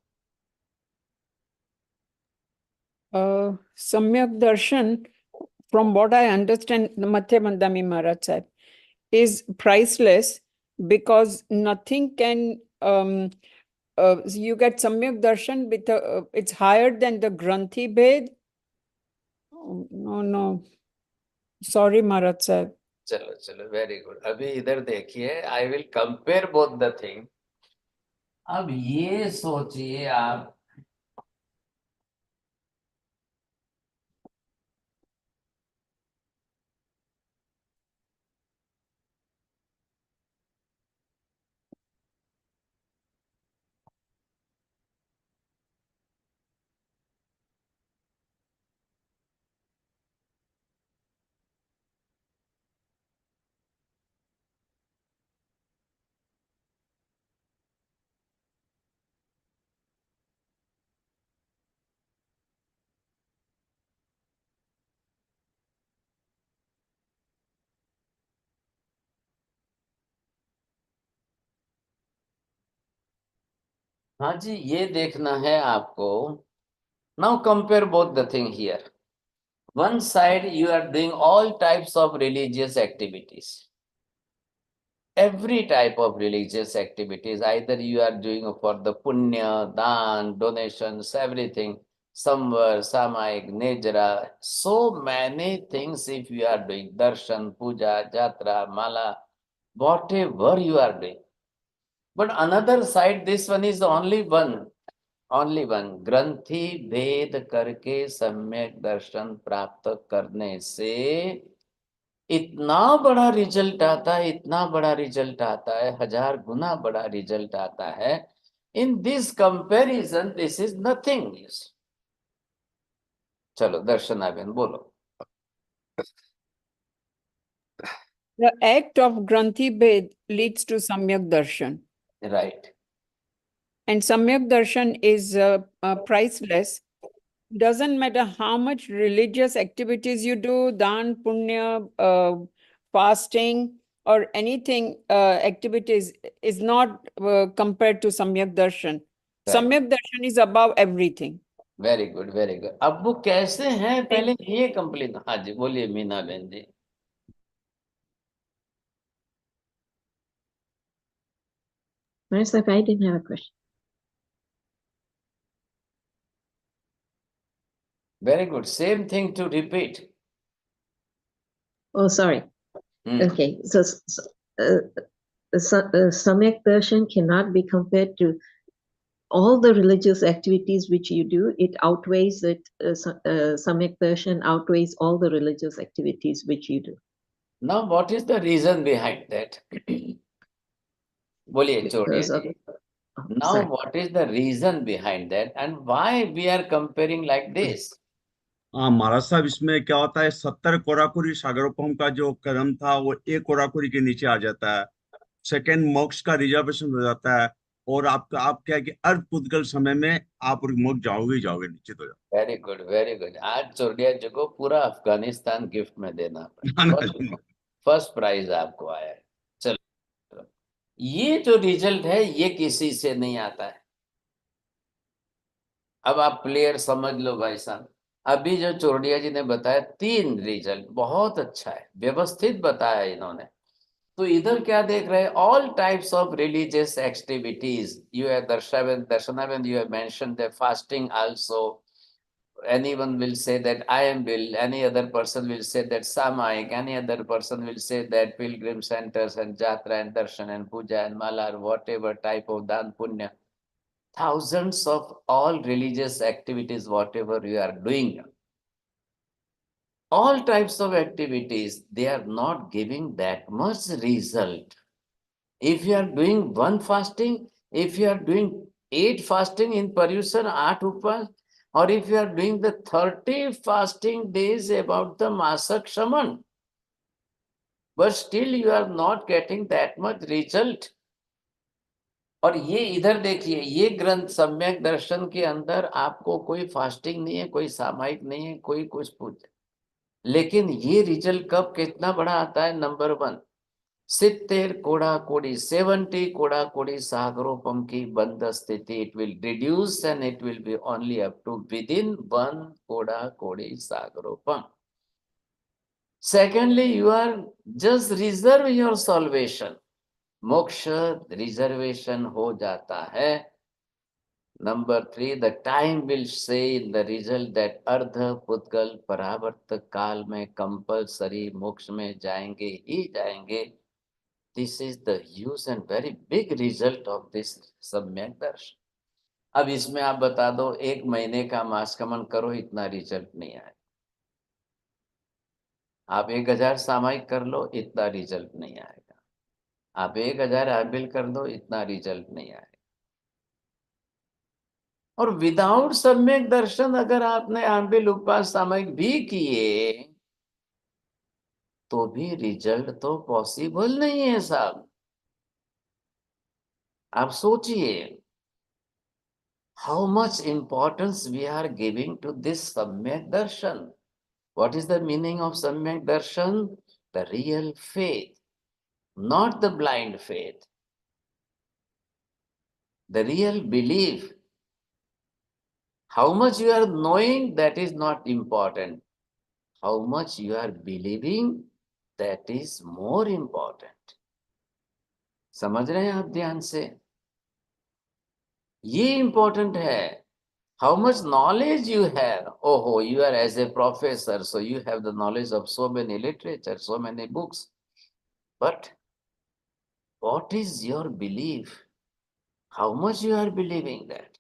Samyak Darshan, from what I understand, Mathe Mandami Maharaj Sahib, is priceless because nothing can. You get Samyak Darshan with it's higher than the Granthi Bhed. Oh, no. Sorry, Maharaj Sahib. चलो चलो, very good. अभी इधर देखिए, I will compare both the thing. अब ये सोचिए आप, हाँ जी, ये देखना है आपको। Now compare both the thing here. One side you are doing all types of religious activities. Every type of religious activities, either you are doing for the punya, dan, donations, everything, samvar, samayik, nejra, so many things if you are doing, darshan, puja, jatra, mala, whatever you are doing. But another side, this one is only one ग्रंथि भेद करके सम्यक दर्शन प्राप्त करने से इतना बड़ा result आता है, इतना बड़ा रिजल्ट आता है, 1000 गुना बड़ा रिजल्ट आता है। In this comparison this is nothing. चलो दर्शना बहन बोलो। The act of Granthi Bhed leads to Samyak Darshan. Right. And Samyak Darshan is priceless. Doesn't matter how much religious activities you do, dan, punya, fasting, or anything activities is not compared to Samyak Darshan. Right. Samyak Darshan is above everything. Very good very good. अब वो कैसे हैं, पहले ये complete. हाँ जी बोलिए मीना बहन जी। Master, I didn't have a question. Very good. Same thing to repeat. Oh, sorry. Hmm. Okay, so Samyak Darshan cannot be compared to all the religious activities which you do. It outweighs it. Samyak Darshan outweighs all the religious activities which you do. Now, what is the reason behind that? बोलिए छोड़िए Because of, ji. oh, Now, sorry. what is the reason behind that, and why we are comparing like this? हाँ महाराज साहब, इसमें क्या होता है, 70 कोराकुरी सागरोपम का जो कदम था वो 1 कोराकुरी के नीचे आ जाता है। सेकंड मोक्ष का रिजर्वेशन हो जाता है, और आप क्या है कि अर्ध पुद्गल समय में आप मोक्ष जाओगे ही जाओगे, निश्चित हो जाओगे। Very good, very good. आज चोरडिया जी को पूरा अफगानिस्तान गिफ्ट में देना ना, ना, ना। फर्स्ट प्राइज आपको आया है। चलो, ये जो रिजल्ट है ये किसी से नहीं आता है। अब आप प्लेयर समझ लो भाई साहब। अभी जो चोरडिया जी ने बताया 3 रिजल्ट बहुत अच्छा है, व्यवस्थित बताया इन्होंने। तो इधर क्या देख रहे हैं, all types of religious activities you have Darshanaben you have mention the fasting also. Anyone will say that I am will, any other person will say that Samayik, any other person will say that pilgrim centers and Jatra and Darshan and Puja and Malar, whatever type of Dan Punya. Thousands of all religious activities, whatever you are doing. All types of activities, they are not giving that much result. If you are doing 1 fasting, if you are doing 8 fasting in Paryushan, 8 Upas, or if you are doing the 30 fasting days about the Masak Shaman, but still you are not getting that much result. और ये इधर देखिए, ये ग्रंथ सम्यक दर्शन के अंदर आपको कोई फास्टिंग नहीं है, कोई सामायिक नहीं है, कोई कुछ पूजा, लेकिन ये रिजल्ट कब कितना बड़ा आता है। नंबर 1, 70 कोड़ा कोड़ी 70 कोड़ा कोड़ी सागरोपम की बंद स्थिति, it will reduce and it will be only up to within 1 कोड़ा कोड़ी सागरोपम। Secondly, you are just reserve your salvation. मोक्ष रिजर्वेशन हो जाता है। Number 3, the time will say in the result that अर्ध पुद्गल परावर्त काल में कंपल्सरी मोक्ष में जाएंगे ही जाएंगे। This is the huge and very big result of this सम्यक दर्शन। अब इसमें आप बता दो, 1 महीने का मासकमन करो, इतना रिजल्ट नहीं आए। आप 1000 सामायिक कर लो, इतना रिजल्ट नहीं आएगा। आप 1000 आबिल कर दो, इतना रिजल्ट नहीं आएगा। और विदाउट सम्यक दर्शन अगर आपने आबिल उपवास सामायिक भी किए तो भी रिजल्ट तो पॉसिबल नहीं है साहब। आप सोचिए, how much importance we are giving to this Samyak Darshan. What is the meaning of Samyak Darshan? The real faith, not the blind faith. The real belief. How much you are knowing, that is not important. How much you are believing, that is more important. समझ रहे हैं आप ध्यान से? ये important है. How much knowledge you have? Oh, you are as a professor, so you have the knowledge of so many literature, so many books. But what is your belief? How much you are believing that?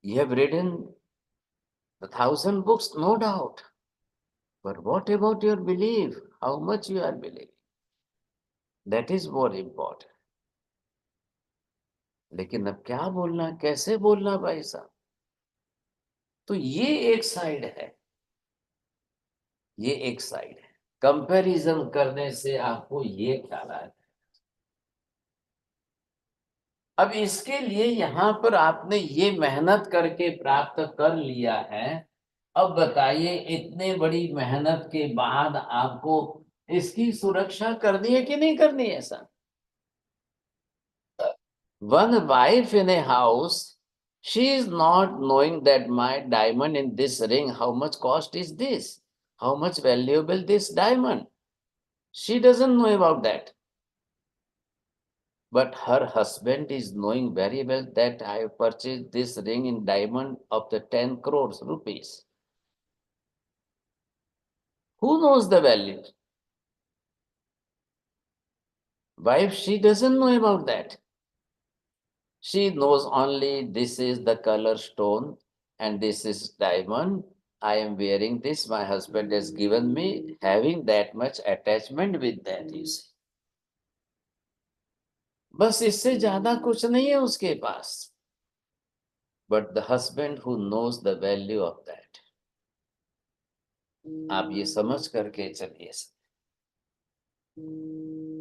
You have written 1,000 books, no doubt. But what about your belief? How much you are believing? That is more important. लेकिन अब क्या बोलना, कैसे बोलना भाई साहब? तो ये एक साइड है, ये एक साइड है। कंपैरिजन करने से आपको ये ख्याल आएगा। अब इसके लिए यहां पर आपने ये मेहनत करके प्राप्त कर लिया है। अब बताइए, इतने बड़ी मेहनत के बाद आपको इसकी सुरक्षा करनी है कि नहीं करनी है sir? One wife in a house, she is not knowing that my diamond in this ring, how much cost is this? How much valuable this diamond? She doesn't know about that. But her husband is knowing very well that I have purchased this ring in diamond of the 10 crores rupees. Who knows the value? Wife, she doesn't know about that. She knows only this is the color stone and this is diamond. I am wearing this, my husband has given me, having that much attachment with that, you see. बस इससे ज्यादा कुछ नहीं है उसके पास. But the husband who knows the value of that, आप ये समझ करके चलिए.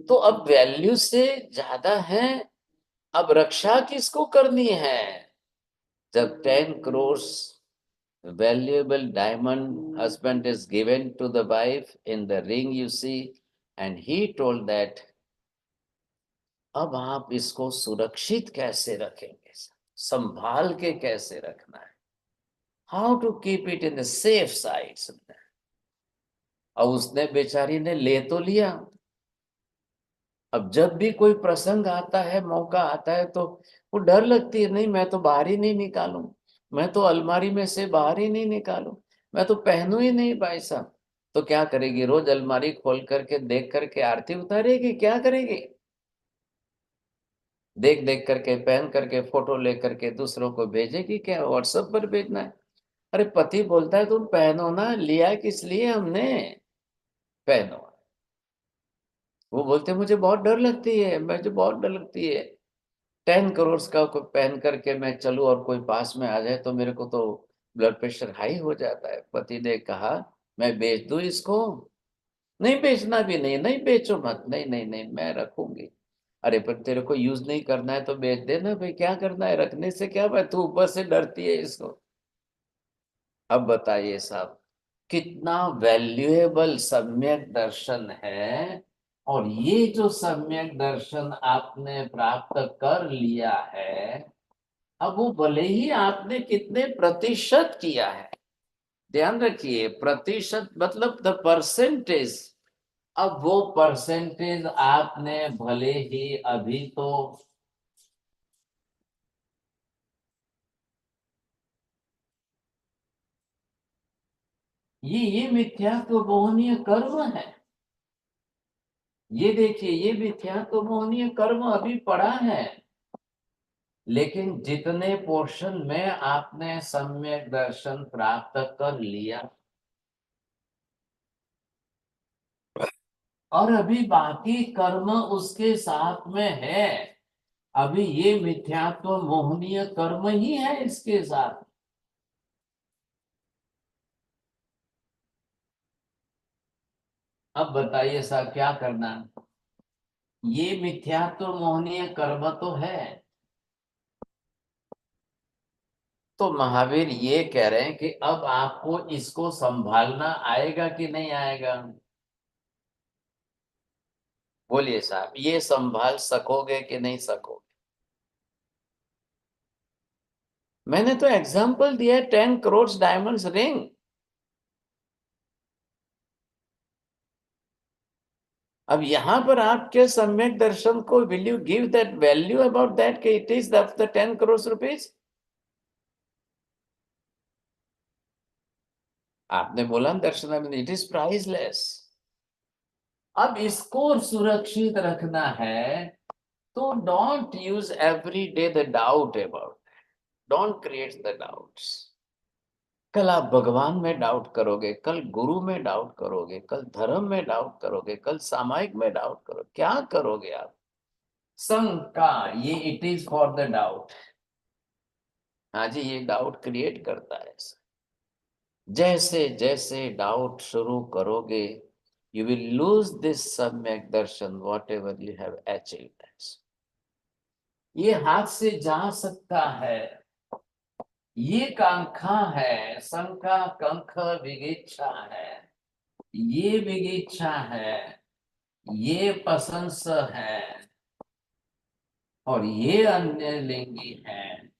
तो अब वैल्यू से ज्यादा है, अब रक्षा किसको करनी है? जब 10 crores valuable diamond husband is given to the wife in the ring, you see, and he told that अब आप इसको सुरक्षित कैसे रखेंगे, संभाल के कैसे रखना है, how to keep it in the safe sides. और उसने बेचारी ने ले तो लिया. अब जब भी कोई प्रसंग आता है, मौका आता है, तो वो डर लगती है, नहीं मैं तो बाहर ही नहीं निकालूं, मैं तो अलमारी में से बाहर ही नहीं निकालूं, मैं तो पहनूं ही नहीं भाई साहब. तो क्या करेगी? रोज अलमारी खोल करके देख करके आरती उतारेगी? क्या करेगी? देख देख करके पहन करके फोटो लेकर के दूसरों को भेजेगी? क्या व्हाट्सएप पर भेजना है? अरे पति बोलता है तुम पहनो ना, लिया किस लिए हमने, पहनो. वो बोलते मुझे बहुत डर लगती है, मुझे बहुत डर लगती है. 10 crores का कोई पहन करके मैं चलूं और कोई पास में आ जाए तो मेरे को तो ब्लड प्रेशर हाई हो जाता है. पति ने कहा मैं बेच दूं इसको? नहीं बेचना भी नहीं, नहीं बेचो मत, नहीं नहीं नहीं मैं रखूंगी. अरे पर तेरे को यूज नहीं करना है तो बेच देना भाई, क्या करना है, रखने से क्या बात, तू ऊपर से डरती है इसको. अब बताइए साहब, कितना वैल्यूएबल सम्यक दर्शन है. और ये जो सम्यक दर्शन आपने प्राप्त कर लिया है, अब वो भले ही आपने कितने प्रतिशत किया है, ध्यान रखिए, प्रतिशत मतलब द परसेंटेज. अब वो परसेंटेज आपने भले ही अभी तो ये मिथ्यात्व मोहनीय कर्म है. ये देखिए, ये मिथ्यात्व मोहनीय कर्म अभी पड़ा है. लेकिन जितने पोर्शन में आपने सम्यक दर्शन प्राप्त कर लिया और अभी बाकी कर्म उसके साथ में है, अभी ये मिथ्यात्व मोहनीय कर्म ही है इसके साथ. अब बताइए साहब क्या करना है? ये मिथ्यात्व मोहनीय कर्म तो है. तो महावीर ये कह रहे हैं कि अब आपको इसको संभालना आएगा कि नहीं आएगा? बोलिए साहब, ये संभाल सकोगे कि नहीं सकोगे? मैंने तो एग्जाम्पल दिया है 10 crores डायमंड्स रिंग. अब यहां पर आपके सम्यक दर्शन को will you give that value about that कि it is the 10 crores rupees? आपने बोला दर्शन इट इज प्राइसलेस. अब इसको सुरक्षित रखना है तो don't use every day the doubt about, don't create the doubts. कल आप भगवान में डाउट करोगे, कल गुरु में डाउट करोगे, कल धर्म में डाउट करोगे, कल सामायिक में डाउट करोगे, क्या करोगे आप? शंका, ये it is for the doubt. हाँ जी, ये डाउट क्रिएट करता है. जैसे जैसे डाउट शुरू करोगे, you will lose this सम्यक दर्शन whatever you have achieved. ये हाथ से जा सकता है, ये कांखा है, शंका कंख विगिच्छा है, ये विगिच्छा है, ये प्रशंस है और ये अन्य लिंगी है.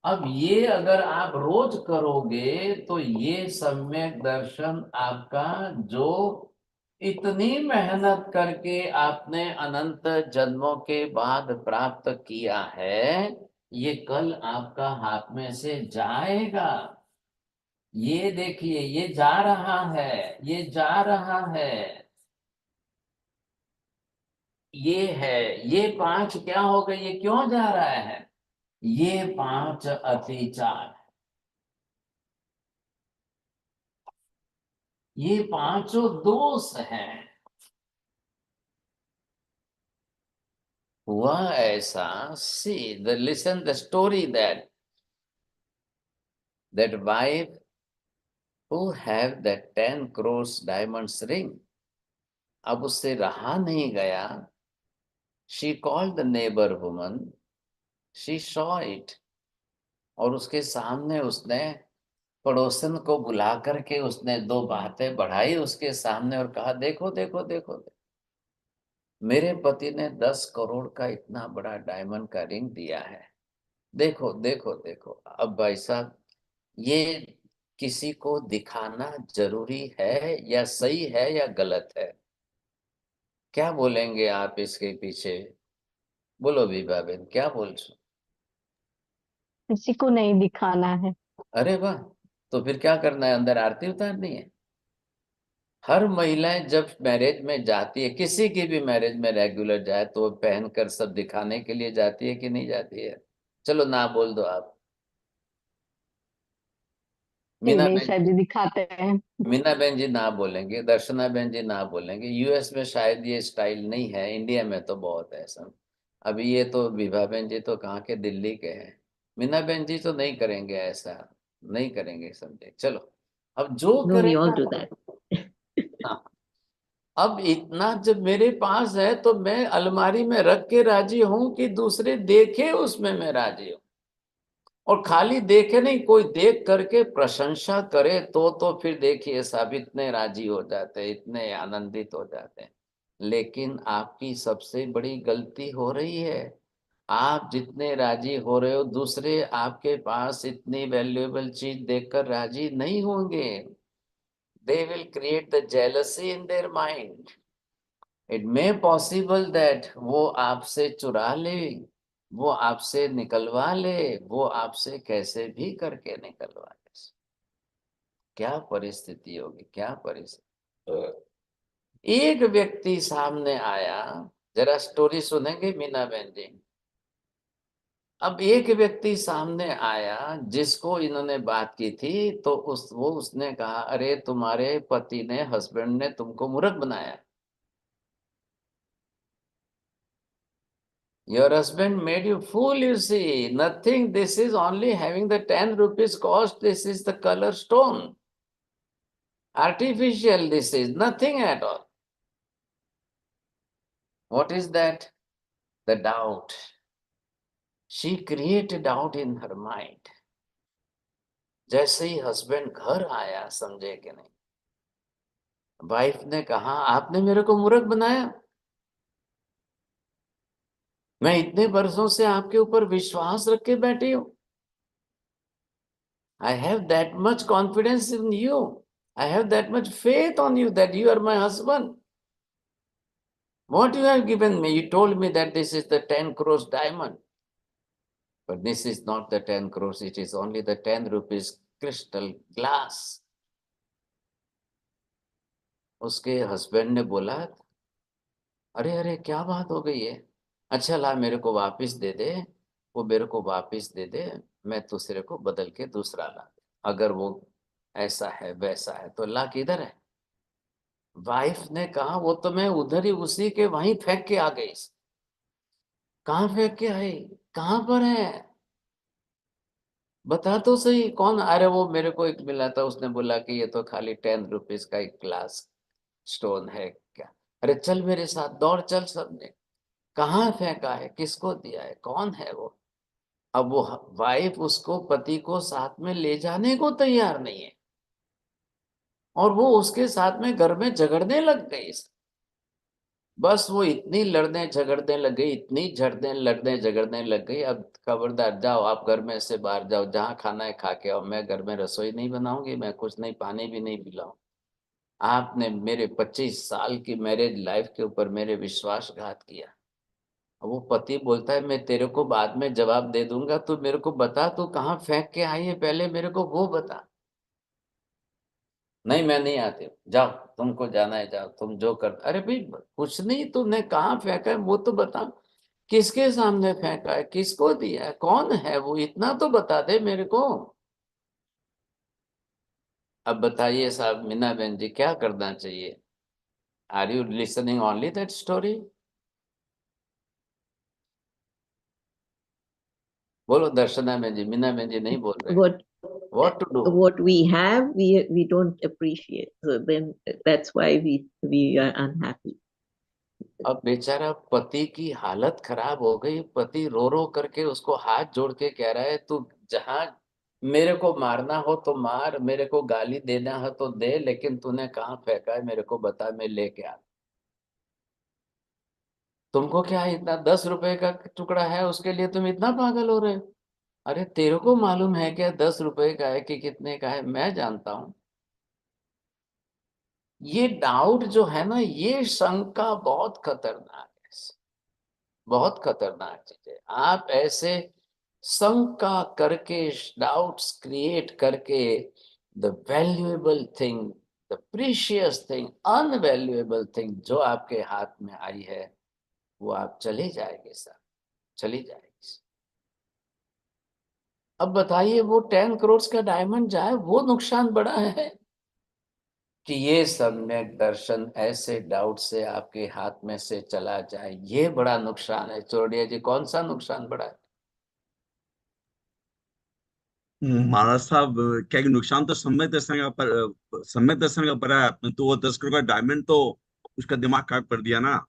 अब ये अगर आप रोज करोगे तो ये सम्यक दर्शन आपका, जो इतनी मेहनत करके आपने अनंत जन्मों के बाद प्राप्त किया है, ये कल आपका हाथ में से जाएगा. ये देखिए, ये जा रहा है, ये जा रहा है. ये है, ये 5 क्या हो गए, ये क्यों जा रहा है, ये 5 अतिचार, ये 5 दोष हैं। हुआ ऐसा, see the listen the story that wife who have that 10 crores diamonds ring, अब उससे रहा नहीं गया, she called the neighbor woman, she saw it, और उसके सामने उसने पड़ोसन को बुला करके उसने 2 बातें बढ़ाई उसके सामने और कहा, देखो देखो देखो, मेरे पति ने 10 करोड़ का इतना बड़ा डायमंड का रिंग दिया है, देखो देखो देखो। अब भाई साहब, ये किसी को दिखाना जरूरी है या सही है या गलत है? क्या बोलेंगे आप इसके पीछे? बोलो विभा बहन, क्या बोल रहे? किसी को नहीं दिखाना है। अरे वाह, तो फिर क्या करना है, अंदर आरती उतारनी है। हर महिलाएं जब मैरिज में जाती है, किसी की भी मैरिज में रेगुलर जाए, तो वो पहनकर सब दिखाने के लिए जाती है कि नहीं जाती है? चलो ना बोल दो आप। नहीं मीना नहीं बहन, साहब जी, दिखाते हैं। मीना बहन जी ना बोलेंगे, दर्शना बहन जी ना बोलेंगे। यूएस में शायद ये स्टाइल नहीं है, इंडिया में तो बहुत है सब। अभी ये तो विभा बहन जी तो कहाँ के, दिल्ली के हैं। मीना बहन जी तो नहीं करेंगे ऐसा, नहीं करेंगे, समझे? चलो, अब जो No, we all करेगा। do that. हाँ, अब इतना जब मेरे पास है तो मैं अलमारी में रख के राजी हूं कि दूसरे देखे उसमें मैं राजी हूं। और खाली देखे नहीं, कोई देख करके प्रशंसा करे तो फिर देखिए सब इतने राजी हो जाते हैं, इतने आनंदित हो जाते हैं। लेकिन आपकी सबसे बड़ी गलती हो रही है, आप जितने राजी हो रहे हो, दूसरे आपके पास इतनी वैल्यूएबल चीज देखकर राजी नहीं होंगे। They will create the jealousy in their mind. It may possible that वो आपसे चुरा ले, वो आपसे निकलवा ले, वो आपसे कैसे भी करके निकलवा ले। क्या परिस्थिति होगी, क्या परिस्थिति। एक व्यक्ति सामने आया, जरा स्टोरी सुनेंगे मीना बहन जी। अब एक व्यक्ति सामने आया जिसको इन्होंने बात की थी, तो उसने कहा, अरे तुम्हारे पति ने, हस्बैंड ने तुमको मूर्ख बनाया। Your husband made you fool, you see. Nothing. This is only having the 10 rupees cost. This is the color stone. Artificial, this is nothing at all. What is that? The doubt. She created doubt in her mind. जैसे ही husband घर आया, समझे कि नहीं, wife ने कहा, आपने मेरे को मूर्ख बनाया। मैं इतने वर्षों से आपके ऊपर विश्वास रख के बैठी हूं। I have that much confidence in you. I have that much faith on you that you are my husband. What you have given me? You told me that this is the 10 crores diamond. But this is not the 10 crores. It is only the 10 rupees crystal glass. उसके husband ने बोला, अरे अरे क्या बात हो गई है? अच्छा ला, मेरे को वापस दे दे, वो मेरे को वापस दे दे, मैं दूसरे को बदल के दूसरा ला। अगर वो ऐसा है वैसा है तो ला किधर है? वाइफ ने कहा, वो तो मैं उधर ही उसी के वहीं फेंक के आ गई। कहाँ फेंक के आई, कहाँ पर है, बता तो सही कौन? अरे वो मेरे को एक मिला था, उसने बोला कि ये तो खाली 10 रुपीज का एक ग्लास स्टोन है क्या। अरे चल मेरे साथ, दौड़ चल। सबने कहाँ फेंका है, किसको दिया है, कौन है वो? अब वो वाइफ उसको, पति को साथ में ले जाने को तैयार नहीं है, और वो उसके साथ में घर में झगड़ने लग गई। बस वो इतनी लड़ने झगड़ने लग गई, इतनी लड़ने झगड़ने लग गई। अब खबरदार, जाओ आप घर में से बाहर जाओ, जहाँ खाना है खा के आओ, मैं घर में रसोई नहीं बनाऊंगी, मैं कुछ नहीं, पानी भी नहीं पिलाऊं। आपने मेरे 25 साल की मैरिज लाइफ के ऊपर मेरे विश्वासघात किया। वो पति बोलता है, मैं तेरे को बाद में जवाब दे दूंगा, तू मेरे को बता, तू कहाँ फेंक के आई है, पहले मेरे को वो बता। नहीं मैं नहीं आती हूँ, जाओ तुमको जाना है जाओ, तुम जो कर। अरे भाई कुछ नहीं, तूने कहाँ फेंका है वो तो बता, किसके सामने फेंका है, किसको दिया है, कौन है वो, इतना तो बता दे मेरे को। अब बताइए साहब, मीना बहन जी क्या करना चाहिए? Are you listening only that story? बोलो दर्शना बहन जी, मीना बहन जी नहीं बोल रहे। What what to do? what we have, we don't appreciate. So then that's why we are unhappy. अब बेचारा पति की हालत खराब हो गई, पति रो रो करके उसको हाथ जोड़ के कह रहा है तू जहां मेरे को मारना हो तो मार, मेरे को गाली देना है तो दे, लेकिन तूने कहाँ फेंका है मेरे को बता, मैं लेके आ। तुमको क्या इतना 10 रुपए का टुकड़ा है उसके लिए तुम इतना पागल हो रहे हो? अरे तेरे को मालूम है क्या 10 रुपए का है कि कितने का है? मैं जानता हूं। ये डाउट जो है ना, ये शंका बहुत खतरनाक है, बहुत खतरनाक चीज है। आप ऐसे शंका करके, डाउट्स क्रिएट करके, the valuable thing, the precious thing, unvaluable thing जो आपके हाथ में आई है, वो आप चले जाएंगे सर, चली जाएगी। अब बताइए वो 10 करोड़ का डायमंड जाए, वो नुकसान बड़ा है कि ये सम्यक दर्शन ऐसे डाउट से आपके हाथ में से चला जाए, ये बड़ा नुकसान है। चौड़िया जी कौन सा नुकसान बड़ा है? महाराज साहब, क्या कि नुकसान तो सम्यक दर्शन का पड़ा है, तो वो 10 करोड़ का डायमंड तो उसका दिमाग खराब कर दिया ना।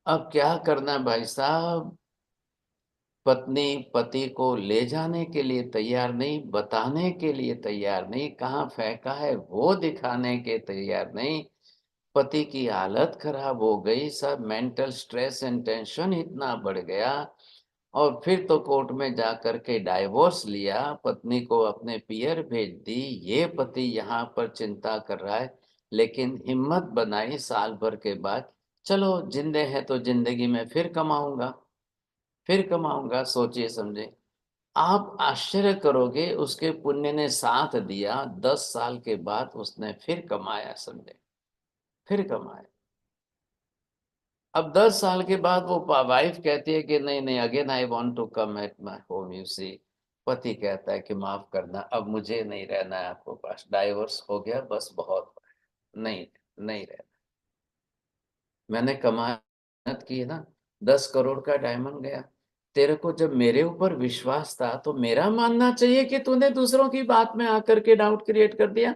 अब क्या करना भाई साहब? पत्नी पति को ले जाने के लिए तैयार नहीं, बताने के लिए तैयार नहीं, कहाँ फेंका है वो दिखाने के तैयार नहीं। पति की हालत खराब हो गई, सब मेंटल स्ट्रेस एंड टेंशन इतना बढ़ गया, और फिर तो कोर्ट में जा करके डाइवोर्स लिया, पत्नी को अपने पियर भेज दी। ये पति यहाँ पर चिंता कर रहा है, लेकिन हिम्मत बनाई साल भर के बाद, चलो जिंदे हैं तो जिंदगी में फिर कमाऊंगा, फिर कमाऊंगा। सोचिए समझे, आप आश्चर्य करोगे, उसके पुण्य ने साथ दिया, 10 साल के बाद उसने फिर कमाया, समझे, फिर कमाया। अब 10 साल के बाद वो वाइफ कहती है कि नहीं नहीं, again I want to come at my home, you see. पति कहता है कि माफ करना, अब मुझे नहीं रहना है आपको पास, डाइवोर्स हो गया बस, बहुत नहीं, नहीं रहना। मैंने कमाई की है ना, 10 करोड़ का डायमंड गया। तेरे को जब मेरे ऊपर विश्वास था तो मेरा मानना चाहिए कि तूने दूसरों की बात में आकर के डाउट क्रिएट कर दिया।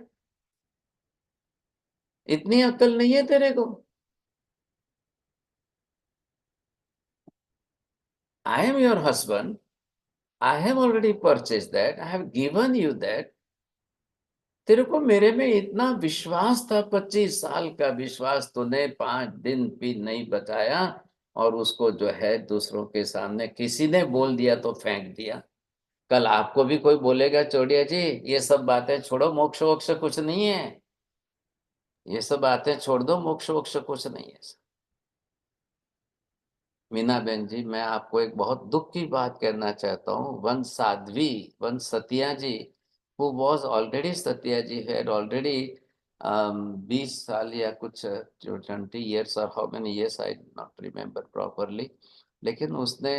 इतनी अक्ल नहीं है तेरे को? I am your husband. I have already purchased that. I have given you that. तेरे को मेरे में इतना विश्वास था, 25 साल का विश्वास, तूने 5 दिन भी नहीं बचाया, और उसको जो है दूसरों के सामने किसी ने बोल दिया तो फेंक दिया। कल आपको भी कोई बोलेगा चौड़िया जी ये सब बातें छोड़ो, मोक्ष वोक्ष कुछ नहीं है, ये सब बातें छोड़ दो, मोक्ष वोक्ष कुछ नहीं है। मीना बहन जी, मैं आपको एक बहुत दुख की बात कहना चाहता हूँ। वन साध्वी, वन सतिया जी, who was already सतिया जी had already 20 साल या कुछ, जो 20 years or how many years I not remember properly, लेकिन उसने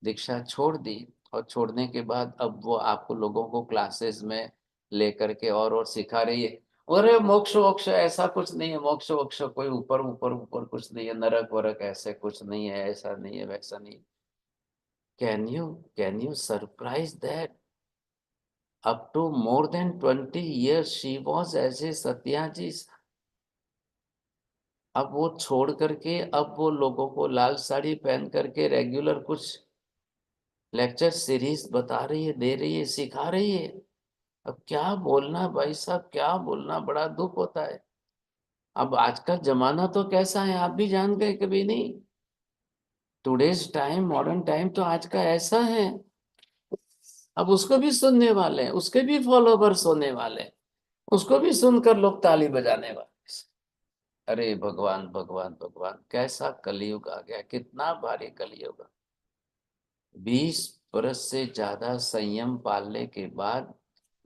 दीक्षा छोड़ दी, और छोड़ने के बाद अब वो आपको लोगों को क्लासेस में लेकर के और सिखा रही है। अरे मोक्ष वोक्ष ऐसा कुछ नहीं है, मोक्ष वोक्ष कोई ऊपर ऊपर ऊपर कुछ नहीं है, नरक वरक ऐसे कुछ नहीं है, ऐसा नहीं है, वैसा नहीं। Can you surprise that up to more than 20 years she was as a Satya ji. अब वो छोड़ करके अब वो लोगों को लाल साड़ी पहन करके रेगुलर कुछ लेक्चर सीरीज बता रही है, दे रही है, सिखा रही है। अब क्या बोलना भाई साहब, क्या बोलना, बड़ा दुख होता है। अब आज का जमाना तो कैसा है आप भी जान गए, कभी नहीं। टुडेज टाइम, मॉडर्न टाइम तो आज का ऐसा है। अब उसको भी सुनने वाले हैं, उसके भी फॉलोवर्स होने वाले हैं, उसको भी सुनकर लोग ताली बजाने वाले। अरे भगवान भगवान भगवान, कैसा कलयुग आ गया, कितना भारी कलयुग। 20 बरस से ज्यादा संयम पालने के बाद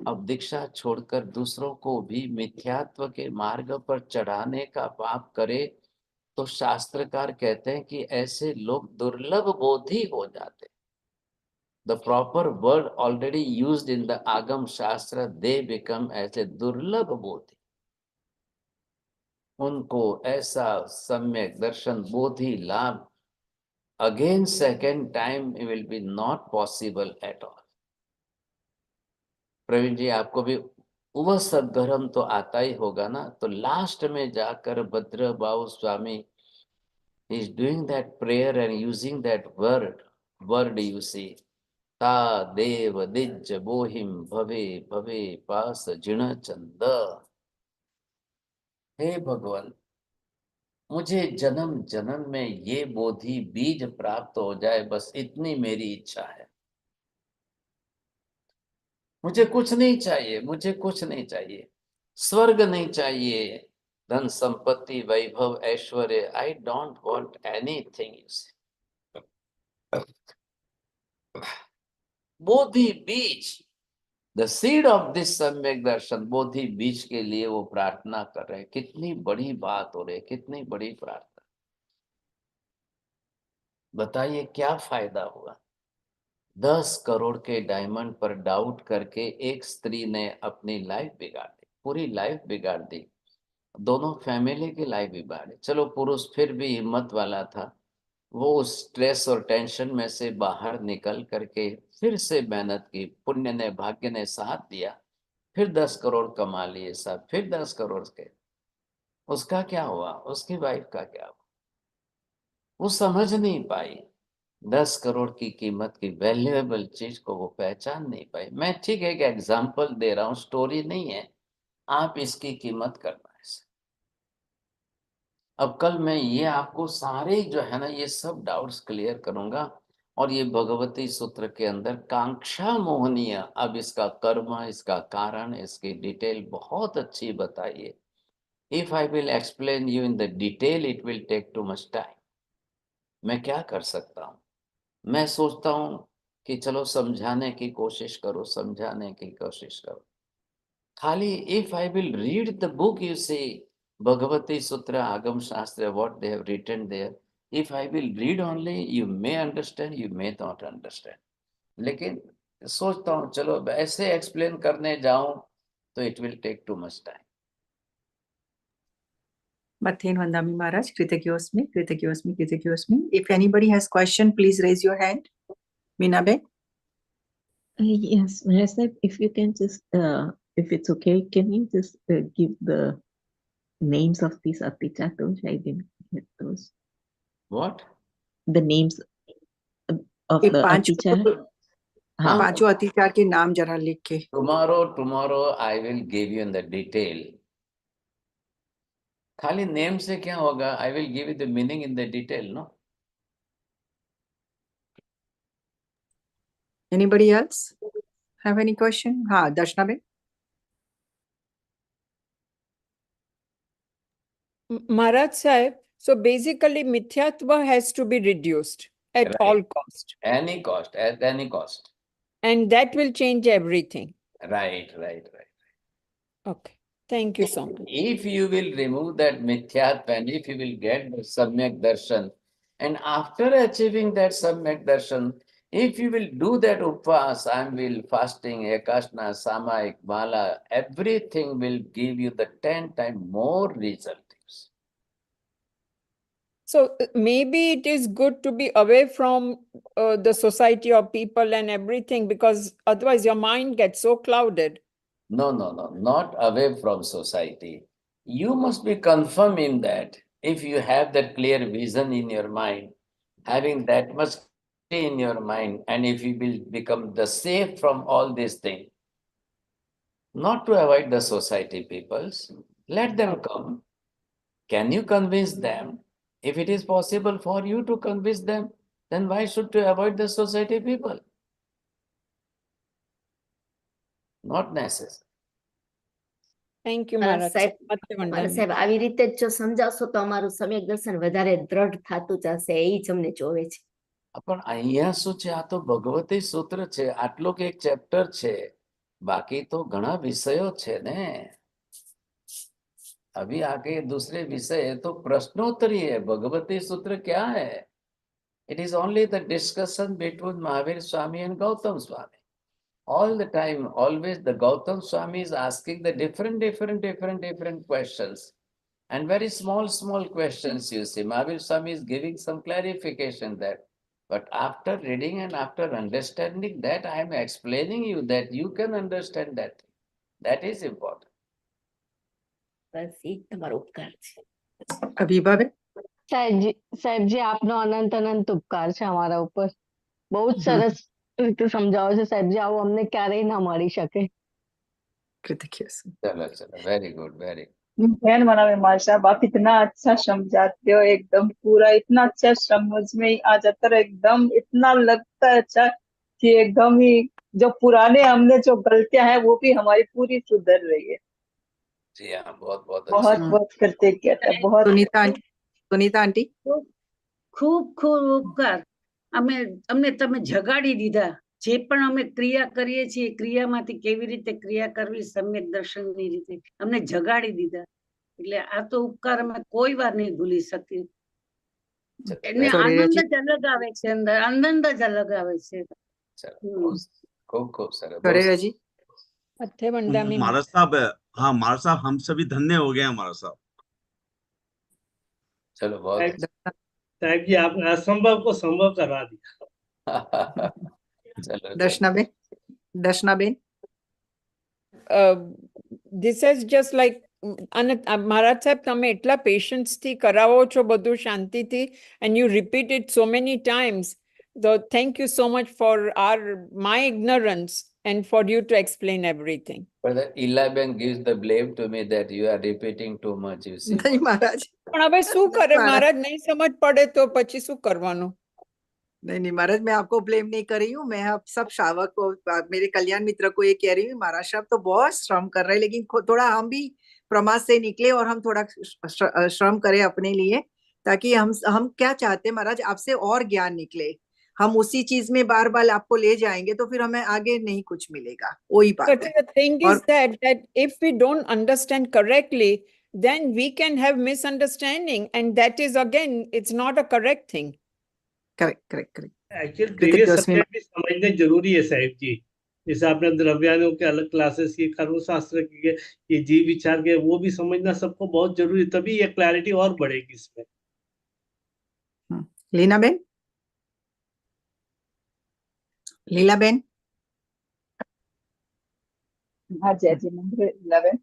अब दीक्षा छोड़कर दूसरों को भी मिथ्यात्व के मार्ग पर चढ़ाने का पाप करे तो शास्त्रकार कहते हैं कि ऐसे लोग दुर्लभ बोधी हो जाते। The proper word already used in the Agam Shastra, they become ऐसे दुर्लभ बोधी। उनको ऐसा सम्यक दर्शन बोधि लाभ again second time it will be not possible at all। Praveen जी, आपको भी वह सदगरम तो आता ही होगा ना, तो लास्ट में जाकर भद्रबाहु स्वामी is doing that prayer and using that word you see, ता देव दिज बोहिम भवे भवे पास जिण चंद। हे भगवान, मुझे जन्म जन्म में ये बोधि बीज प्राप्त हो जाए, बस इतनी मेरी इच्छा है। मुझे कुछ नहीं चाहिए, मुझे कुछ नहीं चाहिए, स्वर्ग नहीं चाहिए, धन संपत्ति वैभव ऐश्वर्य, आई डोंट वांट एनीथिंग। बोधि बीज, द सीड ऑफ दिस सम्यक दर्शन, बोधि बीज के लिए वो प्रार्थना कर रहे हैं। कितनी बड़ी बात हो रही है, कितनी बड़ी प्रार्थना। बताइए क्या फायदा हुआ। 10 करोड़ के डायमंड पर डाउट करके एक स्त्री ने अपनी लाइफ बिगाड़ दी, पूरी लाइफ बिगाड़ दी, दोनों फैमिली की लाइफ बिगाड़ी। चलो पुरुष फिर भी हिम्मत वाला था, वो उस स्ट्रेस और टेंशन में से बाहर निकल करके फिर से मेहनत की, पुण्य ने भाग्य ने साथ दिया, फिर 10 करोड़ कमा लिए सब, फिर 10 करोड़ के। उसका क्या हुआ, उसकी वाइफ का क्या हुआ, वो समझ नहीं पाई। 10 करोड़ की कीमत की वैल्यूएबल चीज को वो पहचान नहीं पाई। मैं ठीक है एक एग्जाम्पल दे रहा हूँ, स्टोरी नहीं है, आप इसकी कीमत करना है। अब कल मैं ये आपको सारे जो है ना ये सब डाउट्स क्लियर करूंगा, और ये भगवती सूत्र के अंदर कांक्षा मोहनीय, अब इसका कर्म, इसका कारण, इसकी डिटेल बहुत अच्छी बताइए। If I will explain you in the detail it will take too much time. मैं क्या कर सकता हूँ, मैं सोचता हूँ कि चलो समझाने की कोशिश करो, समझाने की कोशिश करो। खाली if I will read the book, you see Bhagavati Sutra, Agam Shastra, what they have written there, if I will read only, you may understand, you may not understand. लेकिन सोचता हूँ चलो ऐसे एक्सप्लेन करने जाऊं तो it will take too much time. Mathen Vandami Maharaj, Kritagyosmi, Kritagyosmi, Kritagyosmi. If anybody has question, please raise your hand. Minabe? Yes, Maharaj Sahib, if you can just, if it's okay, can you just give the names of these Atichatos? I didn't get those. What? The names of ये the Atichar. हाँ. पांचों अतिचार के नाम जरा लिख के। Tomorrow I will give you in the detail. खाली नेम से क्या होगा, I will give you the meaning in the detail, no? Anybody else have any question? हाँ, दर्शना Ben. Maharaj Sahib, so basically Mithyatva has to be reduced at all cost. Any cost, at any cost. And that will change everything. Right. Okay. Thank you so much. If you will remove that mithyatva and if you will get the samyak darshan, and after achieving that samyak darshan, if you will do that upvas, will fasting, ekashna, samayik, mala, everything will give you the 10 times more results. So maybe it is good to be away from the society of people and everything, because otherwise your mind gets so clouded. No, not away from society. You must be confirmed in that. If you have that clear vision in your mind, having that much in your mind, and if you will become the safe from all these things, not to avoid the society peoples, let them come. Can you convince them? If it is possible for you to convince them, then why should you avoid the society people? Not necessary. Thank you, Maharaj. મારા સાહેબ આવી રીતે જો સમજાવશો તો અમારું સમ્યક દર્શન વધારે દ્રઢ થાતું જશે, એ જ અમને જોવે છે. પણ અહીંયા શું છે, આ તો ભગવતી સૂત્ર છે, આટલું કે એક ચેપ્ટર છે, बाकी तो घना विषयों छे ने। अभी आगे दूसरे विषय है तो प्रश्नोत्तरी है। भगवती सूत्र क्या है? It is only the discussion between Mahavir Swami and Gautam Swami. All the time, always the Gautam Swami is asking the different questions, and very small questions. You see, Mahavir Swami is giving some clarification there. But after reading and after understanding that, I am explaining you that you can understand that. That is important. બસ એ જ તમારો ઉપકાર છે. અભિભાવે સાહેબજી આપનો અનંત અનંત ઉપકાર છે અમારા ઉપર. બહુ જ સરસ રીતે સમજાવો છો સાહેબજી, આવું અમને ક્યારેય ના મળી શકે. कृतज्ञ अस्मि. चलो चलो, very good, very good. बहन मनावे माल साहब, आप इतना अच्छा समझाते हो, एकदम पूरा इतना अच्छा समझ में आ जाता है, एकदम इतना लगता है अच्छा कि एकदम ही जो पुराने हमने जो गलतियां हैं वो भी हमारी पूरी सुधर रही है. जी हाँ, बहुत बहुत बहुत अच्छी. बहुत कृतज्ञता. बहुत सुनीता आंटी ખૂબ ખૂબ ઉપકાર. અમને તમે જગાડી દીધા. જે પણ અમે ક્રિયા કરીએ છીએ, ક્રિયામાંથી કેવી રીતે ક્રિયા કરવી સમ્યક દર્શનની રીતે અમને જગાડી દીધા. એટલે આ તો ઉપકાર અમે કોઈ વાર નહીં ભૂલી શકીએ. એને આનંદ જ અલગ આવે છે, અંદર આનંદ જ અલગ આવે છે. खूब सरस. खड़े जी. मत्थे वंदामी महाराज साहब, हाँ महाराज साहब, हम सभी धन्य हो गए हैं महाराज साहब. चलो बहुत. साहब जी आपने असंभव को संभव करा दिया. चलो Darshanaben. This is just like અને મહારાજ સાહેબ તમે એટલા પેશન્સ થી કરાવો છો બધું શાંતિથી, and you repeat it so many times. So thank you so much for my ignorance and for you to explain everything. But Ilaben gives the blame to me that you are repeating too much, you see. नहीं महाराज. પણ હવે શું કરે મહારાજ, નહીં સમજ પડે તો પછી શું કરવાનું? नहीं महाराज, मैं आपको ब्लेम नहीं कर रही हूँ. मैं आप सब श्रावक को, मेरे कल्याण मित्र को ये कह रही हूँ, महाराज साहब तो बहुत श्रम कर रहे हैं, लेकिन थोड़ा हम भी प्रमाद से निकले और हम थोड़ा श्रम करें अपने लिए, ताकि हम क्या चाहते हैं महाराज, आपसे और ज्ञान निकले. हम उसी चीज में बार बार आपको ले जाएंगे तो फिर हमें आगे नहीं कुछ मिलेगा. वही बात But है. the thing is that if we don't understand correctly, then we can have misunderstanding, and that is again, it's not a correct thing. Correct. Actually previous subject भी समझने जरूरी है साहिब जी. जैसे आपने द्रव्यानुओं के अलग क्लासेस की, कर्मशास्त्र की, ये जीव विचार के, वो भी समझना सबको बहुत जरूरी, तभी ये क्लैरिटी और बढ़ेगी इसमें. लीला बेन. हाँ जय जी मंदिर 11.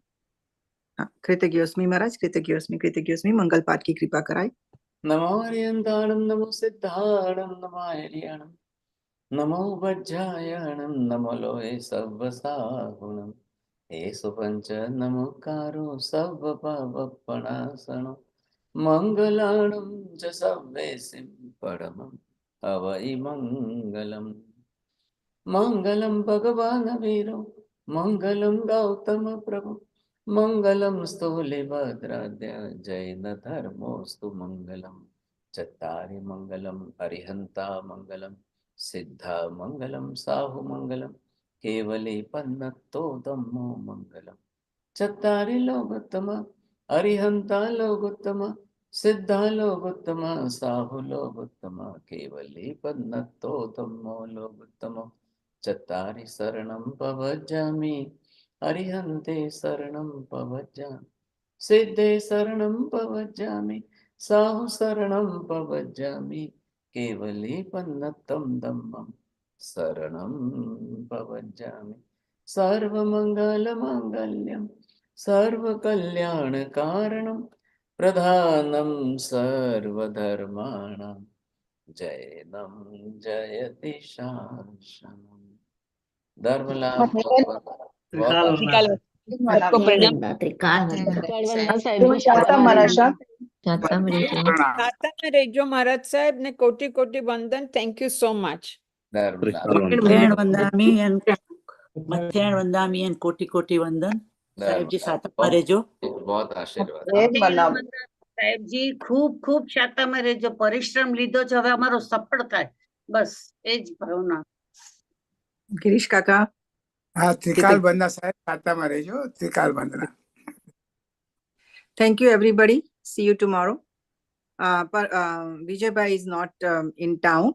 कृतज्ञोस्मि महाराज, कृतज्ञोस्मि. मंगल पाठ की कृपा कराए. नमो हरियंताणं, नमो सिद्धाणं, नमो हरियाणं, नमो वज्रायणं, नमो लोहे सर्वसाहुणं, एषु पंच नमोकारो सर्वपापप्रणाशनं, मंगलाणं च सर्वेसिं परमं अवै मंगलम्. मंगलं भगवान् वीरो, मंगलं गौतम प्रभु, मंगलम स्थूलिभद्राद्य जैन धर्मोस्तु मंगलम. चत्तारि मंगलम अरिहंता मंगलम, सिद्धा मंगलम साहु मंगलम, केवली पन्नतो धम्मो मंगलम. चत्तारि लोकोत्तम अरिहंता लोकोत्तम, सिद्धा लोकोत्तम साहु लोकोत्तम, केवली पन्नतो धम्मो लोकोत्तम. चत्तारि शरणं पवज्जामि, अरिहन्ते शरणं पवज्जामि, सिद्धे शरणं पवज्जामि, साहु शरणं पवज्जामि, केवली पन्नतं धम्मं शरणं पवज्जामि. सर्वमङ्गलमाङ्गल्यं सर्वकल्याणकारणं, प्रधानं सर्वधर्माणां, जैनं जयति शासनम्. धर्म लाभ રેજો મહારાજ સાહેબ ને કોટી કોટી વંદન. Thank you so much. મધ્યાહન વંદામી and કોટી કોટી વંદન. સાહેબજી સાતમા રહેજો. बहुत आशीर्वाद. સાહેબજી ખૂબ ખૂબ શાતામાં રહેજો. પરિશ્રમ લીધો છે, હવે અમારો સફળ થાય, બસ એ જ ભાવના. गिरीश काका. હા ત્રિકાલ બંધના સાહેબ ખાતામાં રહેજો ત્રિકાલ બંધના. Thank you, everybody. See you tomorrow. But Vijay Bhai is not in town,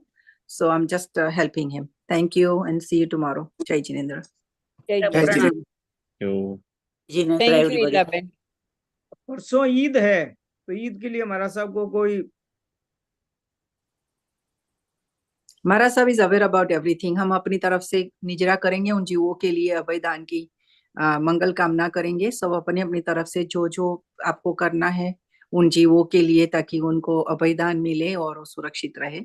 so I'm just helping him. Thank you, and see you tomorrow. Jai Jinendra. Jai જય Jai. Shri Jinendra, Thank you, everybody. Elaben. परसों ईद है तो ईद के लिए महाराज साहब को कोई Maharaj Sahib is aware about everything. हम अपनी तरफ से निजरा करेंगे उन जीवों के लिए, अभय दान की मंगल कामना करेंगे। सब अपने अपनी तरफ से जो जो आपको करना है उन जीवों के लिए, ताकि उनको अभय दान मिले और वो सुरक्षित रहे।